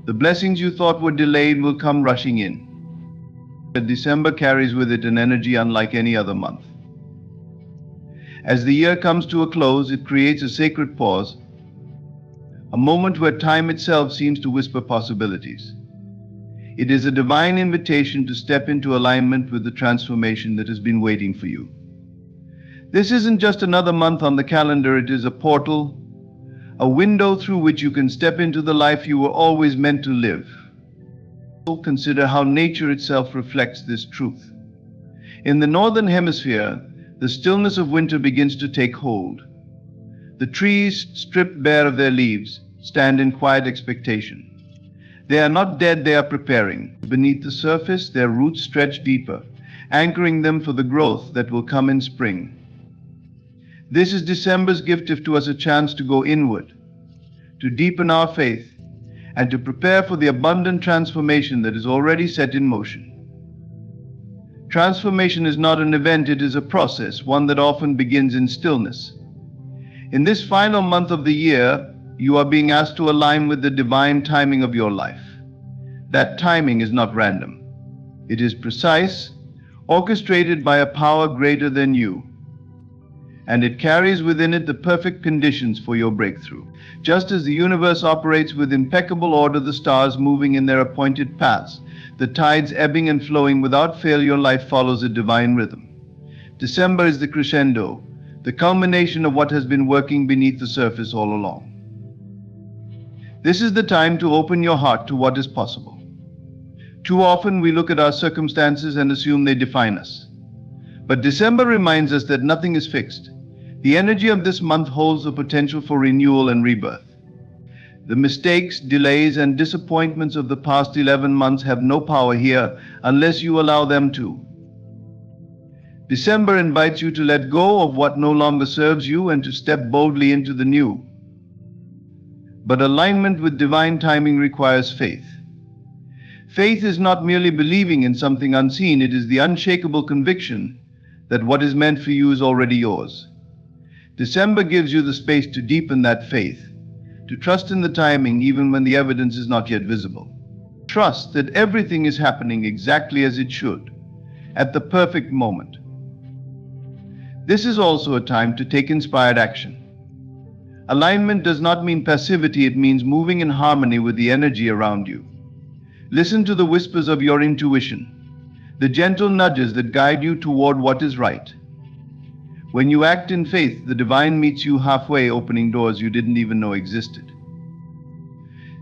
The blessings you thought were delayed will come rushing in. December carries with it an energy unlike any other month. As the year comes to a close, it creates a sacred pause, a moment where time itself seems to whisper possibilities. It is a divine invitation to step into alignment with the transformation that has been waiting for you. This isn't just another month on the calendar, it is a portal, a window through which you can step into the life you were always meant to live. Consider how nature itself reflects this truth. In the northern hemisphere, the stillness of winter begins to take hold. The trees, stripped bare of their leaves, stand in quiet expectation. They are not dead, they are preparing. Beneath the surface, their roots stretch deeper, anchoring them for the growth that will come in spring. This is December's gift to us, a chance to go inward, to deepen our faith, and to prepare for the abundant transformation that is already set in motion. Transformation is not an event, it is a process, one that often begins in stillness. In this final month of the year, you are being asked to align with the divine timing of your life. That timing is not random. It is precise, orchestrated by a power greater than you, and it carries within it the perfect conditions for your breakthrough. Just as the universe operates with impeccable order, the stars moving in their appointed paths, the tides ebbing and flowing without fail, your life follows a divine rhythm. December is the crescendo, the culmination of what has been working beneath the surface all along. This is the time to open your heart to what is possible. Too often we look at our circumstances and assume they define us. But December reminds us that nothing is fixed. The energy of this month holds the potential for renewal and rebirth. The mistakes, delays, and disappointments of the past 11 months have no power here unless you allow them to. December invites you to let go of what no longer serves you and to step boldly into the new. But alignment with divine timing requires faith. Faith is not merely believing in something unseen, it is the unshakable conviction that what is meant for you is already yours. December gives you the space to deepen that faith, to trust in the timing even when the evidence is not yet visible. Trust that everything is happening exactly as it should, at the perfect moment. This is also a time to take inspired action. Alignment does not mean passivity, it means moving in harmony with the energy around you. Listen to the whispers of your intuition, the gentle nudges that guide you toward what is right. When you act in faith, the divine meets you halfway, opening doors you didn't even know existed.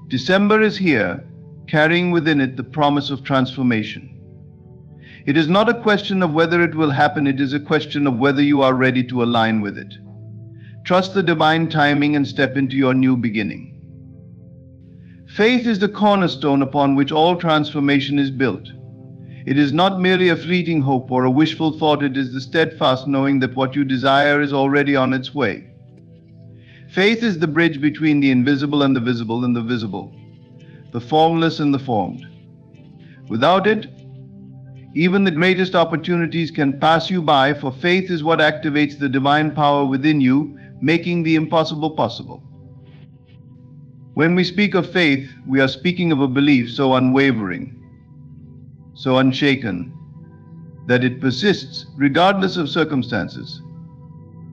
December is here, carrying within it the promise of transformation. It is not a question of whether it will happen, it is a question of whether you are ready to align with it. Trust the divine timing and step into your new beginning. Faith is the cornerstone upon which all transformation is built. It is not merely a fleeting hope or a wishful thought, it is the steadfast knowing that what you desire is already on its way. Faith is the bridge between the invisible and the visible, the formless and the formed. Without it, even the greatest opportunities can pass you by, for faith is what activates the divine power within you, making the impossible possible. When we speak of faith, we are speaking of a belief so unwavering, so unshaken, that it persists regardless of circumstances.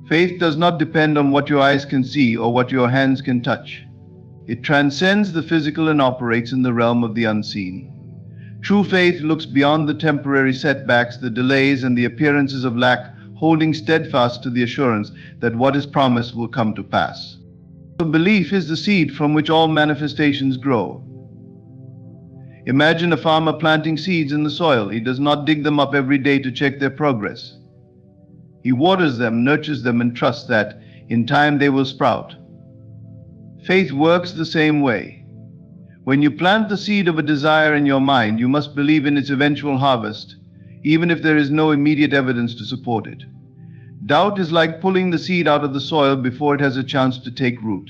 Faith does not depend on what your eyes can see or what your hands can touch. It transcends the physical and operates in the realm of the unseen. True faith looks beyond the temporary setbacks, the delays, and the appearances of lack, holding steadfast to the assurance that what is promised will come to pass. Belief is the seed from which all manifestations grow. Imagine a farmer planting seeds in the soil. He does not dig them up every day to check their progress. He waters them, nurtures them, and trusts that in time they will sprout. Faith works the same way. When you plant the seed of a desire in your mind, you must believe in its eventual harvest, even if there is no immediate evidence to support it. Doubt is like pulling the seed out of the soil before it has a chance to take root.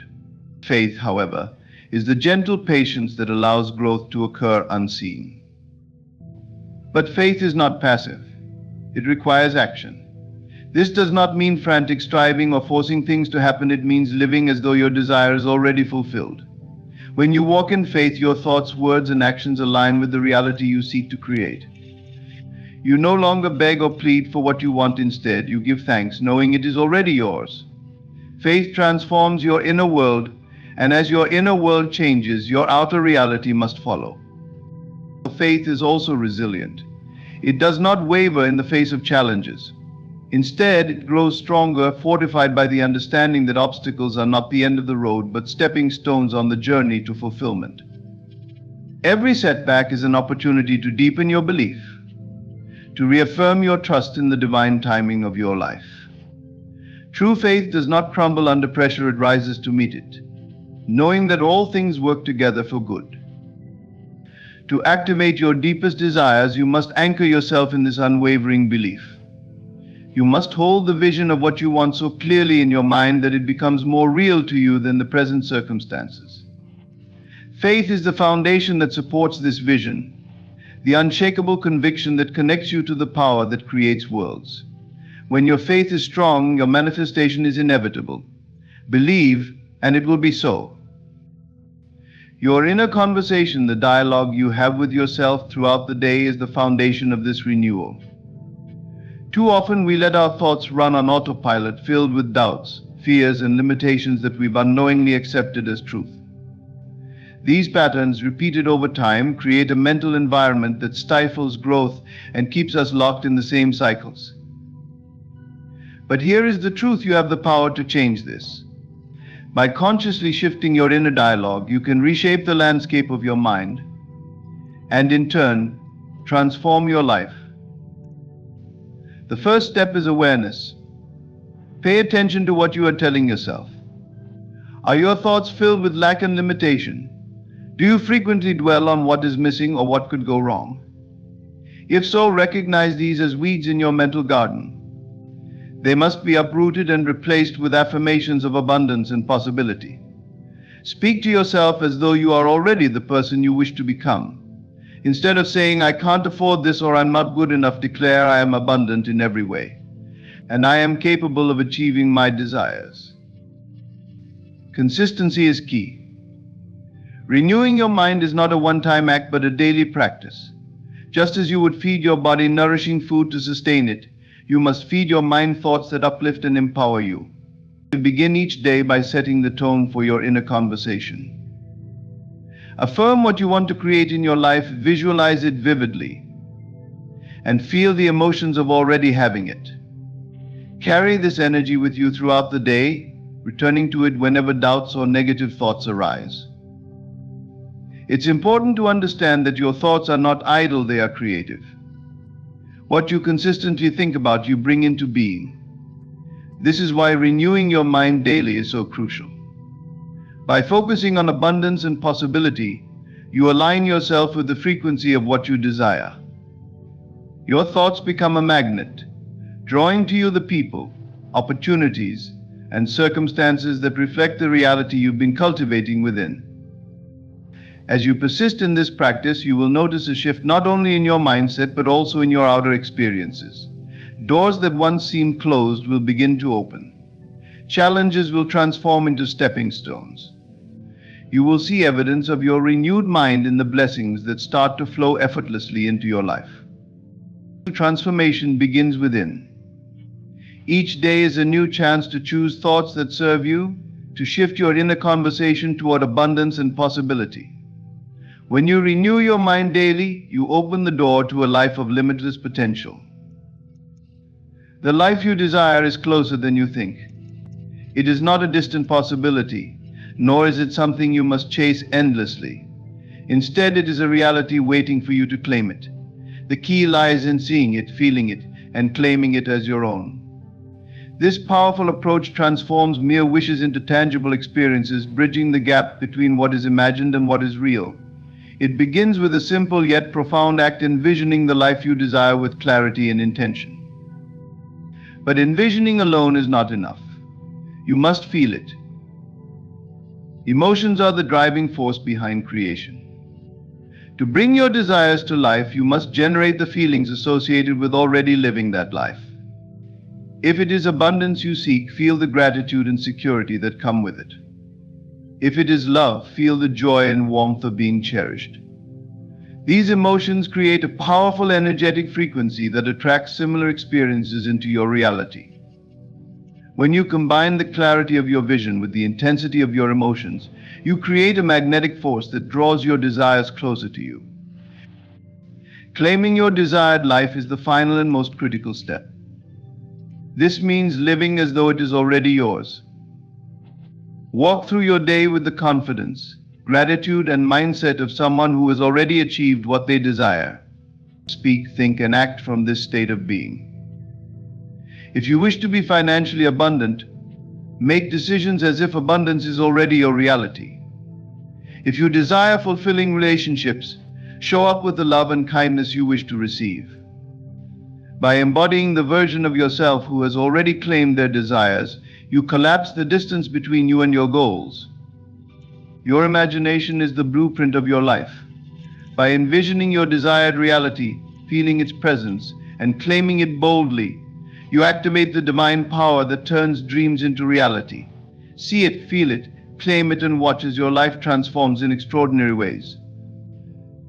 Faith, however, is the gentle patience that allows growth to occur unseen. But faith is not passive. It requires action. This does not mean frantic striving or forcing things to happen. It means living as though your desire is already fulfilled. When you walk in faith, your thoughts, words, and actions align with the reality you seek to create. You no longer beg or plead for what you want. Instead, you give thanks, knowing it is already yours. Faith transforms your inner world, and as your inner world changes, your outer reality must follow. Faith is also resilient. It does not waver in the face of challenges. Instead, it grows stronger, fortified by the understanding that obstacles are not the end of the road, but stepping stones on the journey to fulfillment. Every setback is an opportunity to deepen your belief, to reaffirm your trust in the divine timing of your life. True faith does not crumble under pressure, it rises to meet it, knowing that all things work together for good. To activate your deepest desires, you must anchor yourself in this unwavering belief. You must hold the vision of what you want so clearly in your mind that it becomes more real to you than the present circumstances. Faith is the foundation that supports this vision, the unshakable conviction that connects you to the power that creates worlds. When your faith is strong, your manifestation is inevitable. Believe, and it will be so. Your inner conversation, the dialogue you have with yourself throughout the day, is the foundation of this renewal. Too often we let our thoughts run on autopilot, filled with doubts, fears, and limitations that we've unknowingly accepted as truth. These patterns, repeated over time, create a mental environment that stifles growth and keeps us locked in the same cycles. But here is the truth: you have the power to change this. By consciously shifting your inner dialogue, you can reshape the landscape of your mind and, in turn, transform your life. The first step is awareness. Pay attention to what you are telling yourself. Are your thoughts filled with lack and limitation? Do you frequently dwell on what is missing or what could go wrong? If so, recognize these as weeds in your mental garden. They must be uprooted and replaced with affirmations of abundance and possibility. Speak to yourself as though you are already the person you wish to become. Instead of saying, "I can't afford this" or "I'm not good enough," declare, "I am abundant in every way, and I am capable of achieving my desires." Consistency is key. Renewing your mind is not a one-time act, but a daily practice. Just as you would feed your body nourishing food to sustain it, you must feed your mind thoughts that uplift and empower you. You begin each day by setting the tone for your inner conversation. Affirm what you want to create in your life, visualize it vividly, and feel the emotions of already having it. Carry this energy with you throughout the day, returning to it whenever doubts or negative thoughts arise. It's important to understand that your thoughts are not idle, they are creative. What you consistently think about, you bring into being. This is why renewing your mind daily is so crucial. By focusing on abundance and possibility, you align yourself with the frequency of what you desire. Your thoughts become a magnet, drawing to you the people, opportunities, and circumstances that reflect the reality you've been cultivating within. As you persist in this practice, you will notice a shift not only in your mindset but also in your outer experiences. Doors that once seemed closed will begin to open. Challenges will transform into stepping stones. You will see evidence of your renewed mind in the blessings that start to flow effortlessly into your life. Transformation begins within. Each day is a new chance to choose thoughts that serve you, to shift your inner conversation toward abundance and possibility. When you renew your mind daily, you open the door to a life of limitless potential. The life you desire is closer than you think. It is not a distant possibility, nor is it something you must chase endlessly. Instead, it is a reality waiting for you to claim it. The key lies in seeing it, feeling it, and claiming it as your own. This powerful approach transforms mere wishes into tangible experiences, bridging the gap between what is imagined and what is real. It begins with a simple yet profound act, envisioning the life you desire with clarity and intention. But envisioning alone is not enough. You must feel it. Emotions are the driving force behind creation. To bring your desires to life, you must generate the feelings associated with already living that life. If it is abundance you seek, feel the gratitude and security that come with it. If it is love, feel the joy and warmth of being cherished. These emotions create a powerful energetic frequency that attracts similar experiences into your reality. When you combine the clarity of your vision with the intensity of your emotions, you create a magnetic force that draws your desires closer to you. Claiming your desired life is the final and most critical step. This means living as though it is already yours. Walk through your day with the confidence, gratitude, and mindset of someone who has already achieved what they desire. Speak, think, and act from this state of being. If you wish to be financially abundant, make decisions as if abundance is already your reality. If you desire fulfilling relationships, show up with the love and kindness you wish to receive. By embodying the version of yourself who has already claimed their desires, you collapse the distance between you and your goals. Your imagination is the blueprint of your life. By envisioning your desired reality, feeling its presence, and claiming it boldly, you activate the divine power that turns dreams into reality. See it, feel it, claim it, and watch as your life transforms in extraordinary ways.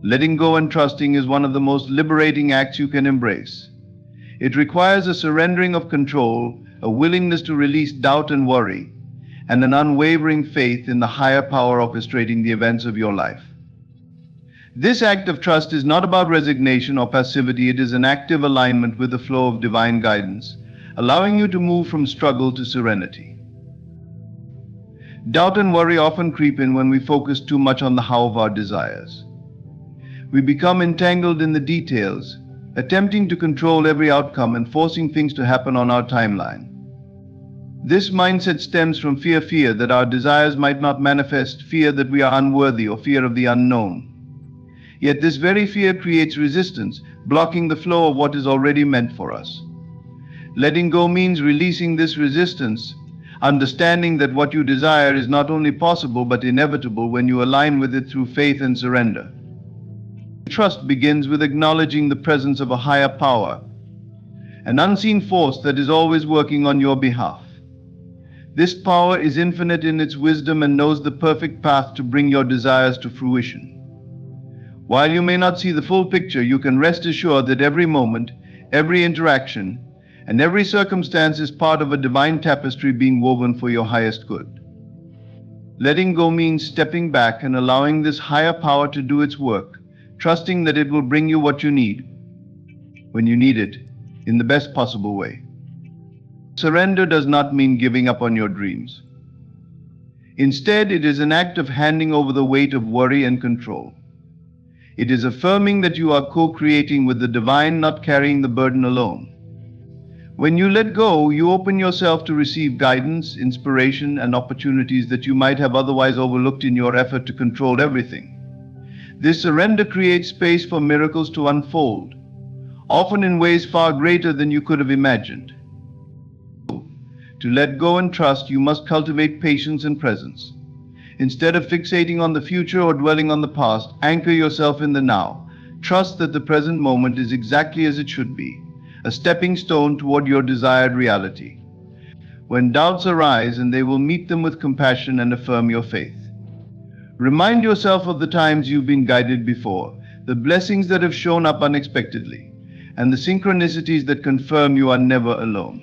Letting go and trusting is one of the most liberating acts you can embrace. It requires a surrendering of control, a willingness to release doubt and worry, and an unwavering faith in the higher power orchestrating the events of your life. This act of trust is not about resignation or passivity, it is an active alignment with the flow of divine guidance, allowing you to move from struggle to serenity. Doubt and worry often creep in when we focus too much on the how of our desires. We become entangled in the details, attempting to control every outcome and forcing things to happen on our timeline. This mindset stems from fear that our desires might not manifest, fear that we are unworthy, or fear of the unknown. Yet this very fear creates resistance, blocking the flow of what is already meant for us. Letting go means releasing this resistance, understanding that what you desire is not only possible but inevitable when you align with it through faith and surrender. Trust begins with acknowledging the presence of a higher power, an unseen force that is always working on your behalf. This power is infinite in its wisdom and knows the perfect path to bring your desires to fruition. While you may not see the full picture, you can rest assured that every moment, every interaction, and every circumstance is part of a divine tapestry being woven for your highest good. Letting go means stepping back and allowing this higher power to do its work, trusting that it will bring you what you need, when you need it, in the best possible way. Surrender does not mean giving up on your dreams. Instead, it is an act of handing over the weight of worry and control. It is affirming that you are co-creating with the divine, not carrying the burden alone. When you let go, you open yourself to receive guidance, inspiration, and opportunities that you might have otherwise overlooked in your effort to control everything. This surrender creates space for miracles to unfold, often in ways far greater than you could have imagined. To let go and trust, you must cultivate patience and presence. Instead of fixating on the future or dwelling on the past, anchor yourself in the now. Trust that the present moment is exactly as it should be, a stepping stone toward your desired reality. When doubts arise, and they will meet them with compassion and affirm your faith. Remind yourself of the times you've been guided before, the blessings that have shown up unexpectedly, and the synchronicities that confirm you are never alone.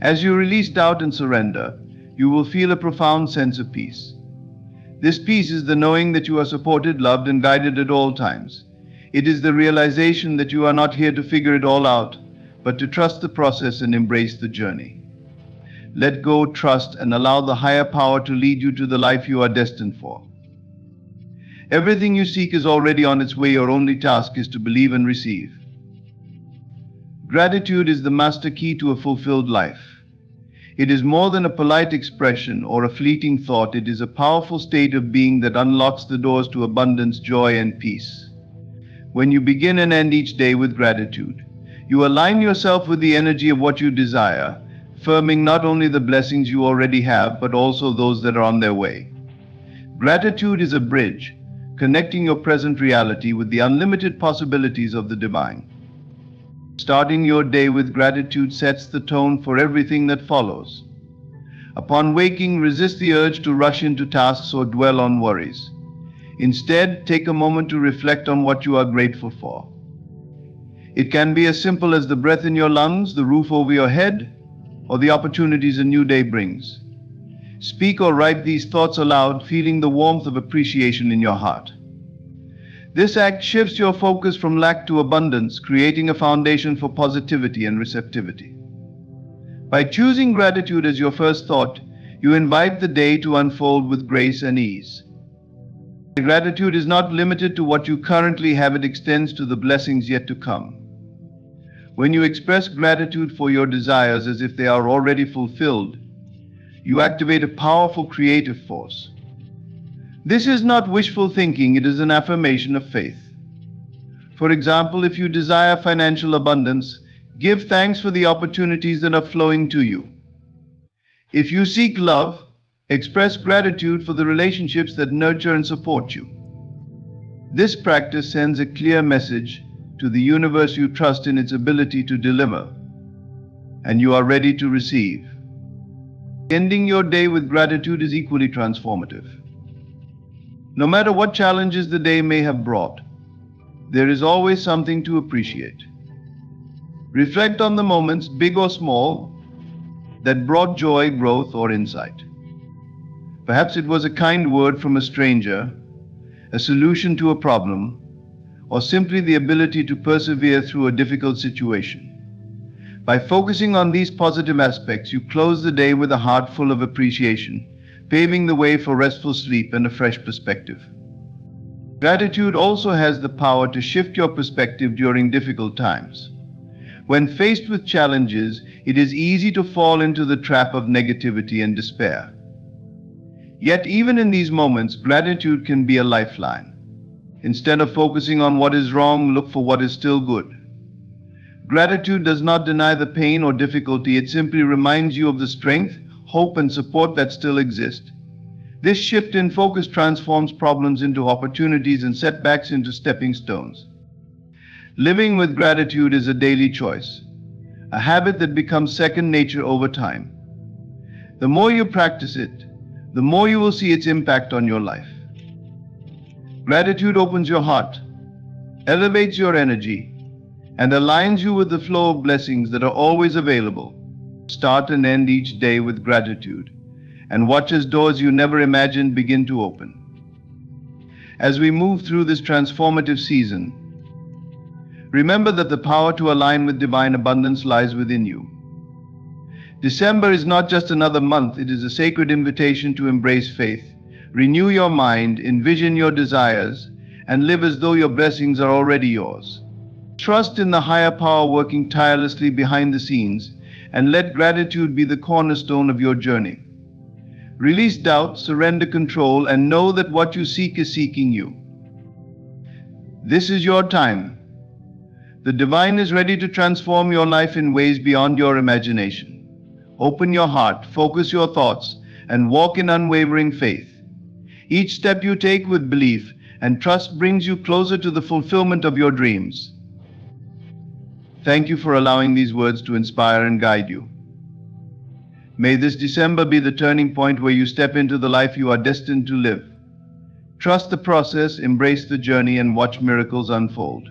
As you release doubt and surrender, you will feel a profound sense of peace. This peace is the knowing that you are supported, loved, and guided at all times. It is the realization that you are not here to figure it all out, but to trust the process and embrace the journey. Let go, trust, and allow the higher power to lead you to the life you are destined for. Everything you seek is already on its way. Your only task is to believe and receive. Gratitude is the master key to a fulfilled life. It is more than a polite expression or a fleeting thought. It is a powerful state of being that unlocks the doors to abundance, joy, and peace. When you begin and end each day with gratitude, you align yourself with the energy of what you desire, affirming not only the blessings you already have, but also those that are on their way. Gratitude is a bridge, connecting your present reality with the unlimited possibilities of the divine. Starting your day with gratitude sets the tone for everything that follows. Upon waking, resist the urge to rush into tasks or dwell on worries. Instead, take a moment to reflect on what you are grateful for. It can be as simple as the breath in your lungs, the roof over your head, or the opportunities a new day brings. Speak or write these thoughts aloud, feeling the warmth of appreciation in your heart. This act shifts your focus from lack to abundance, creating a foundation for positivity and receptivity. By choosing gratitude as your first thought, you invite the day to unfold with grace and ease. Gratitude is not limited to what you currently have, it extends to the blessings yet to come. When you express gratitude for your desires as if they are already fulfilled, you activate a powerful creative force. This is not wishful thinking, it is an affirmation of faith. For example, if you desire financial abundance, give thanks for the opportunities that are flowing to you. If you seek love, express gratitude for the relationships that nurture and support you. This practice sends a clear message to the universe you trust in its ability to deliver, and you are ready to receive. Ending your day with gratitude is equally transformative. No matter what challenges the day may have brought, there is always something to appreciate. Reflect on the moments, big or small, that brought joy, growth, or insight. Perhaps it was a kind word from a stranger, a solution to a problem, or simply the ability to persevere through a difficult situation. By focusing on these positive aspects, you close the day with a heart full of appreciation, paving the way for restful sleep and a fresh perspective. Gratitude also has the power to shift your perspective during difficult times. When faced with challenges, it is easy to fall into the trap of negativity and despair. Yet even in these moments, gratitude can be a lifeline. Instead of focusing on what is wrong, look for what is still good. Gratitude does not deny the pain or difficulty, it simply reminds you of the strength, hope, and support that still exist. This shift in focus transforms problems into opportunities and setbacks into stepping stones. Living with gratitude is a daily choice, a habit that becomes second nature over time. The more you practice it, the more you will see its impact on your life. Gratitude opens your heart, elevates your energy, and aligns you with the flow of blessings that are always available. Start and end each day with gratitude, and watch as doors you never imagined begin to open. As we move through this transformative season, remember that the power to align with divine abundance lies within you. December is not just another month, it is a sacred invitation to embrace faith, renew your mind, envision your desires, and live as though your blessings are already yours. Trust in the higher power working tirelessly behind the scenes, and let gratitude be the cornerstone of your journey. Release doubt, surrender control, and know that what you seek is seeking you. This is your time. The divine is ready to transform your life in ways beyond your imagination. Open your heart, focus your thoughts, and walk in unwavering faith. Each step you take with belief and trust brings you closer to the fulfillment of your dreams. Thank you for allowing these words to inspire and guide you. May this December be the turning point where you step into the life you are destined to live. Trust the process, embrace the journey, and watch miracles unfold.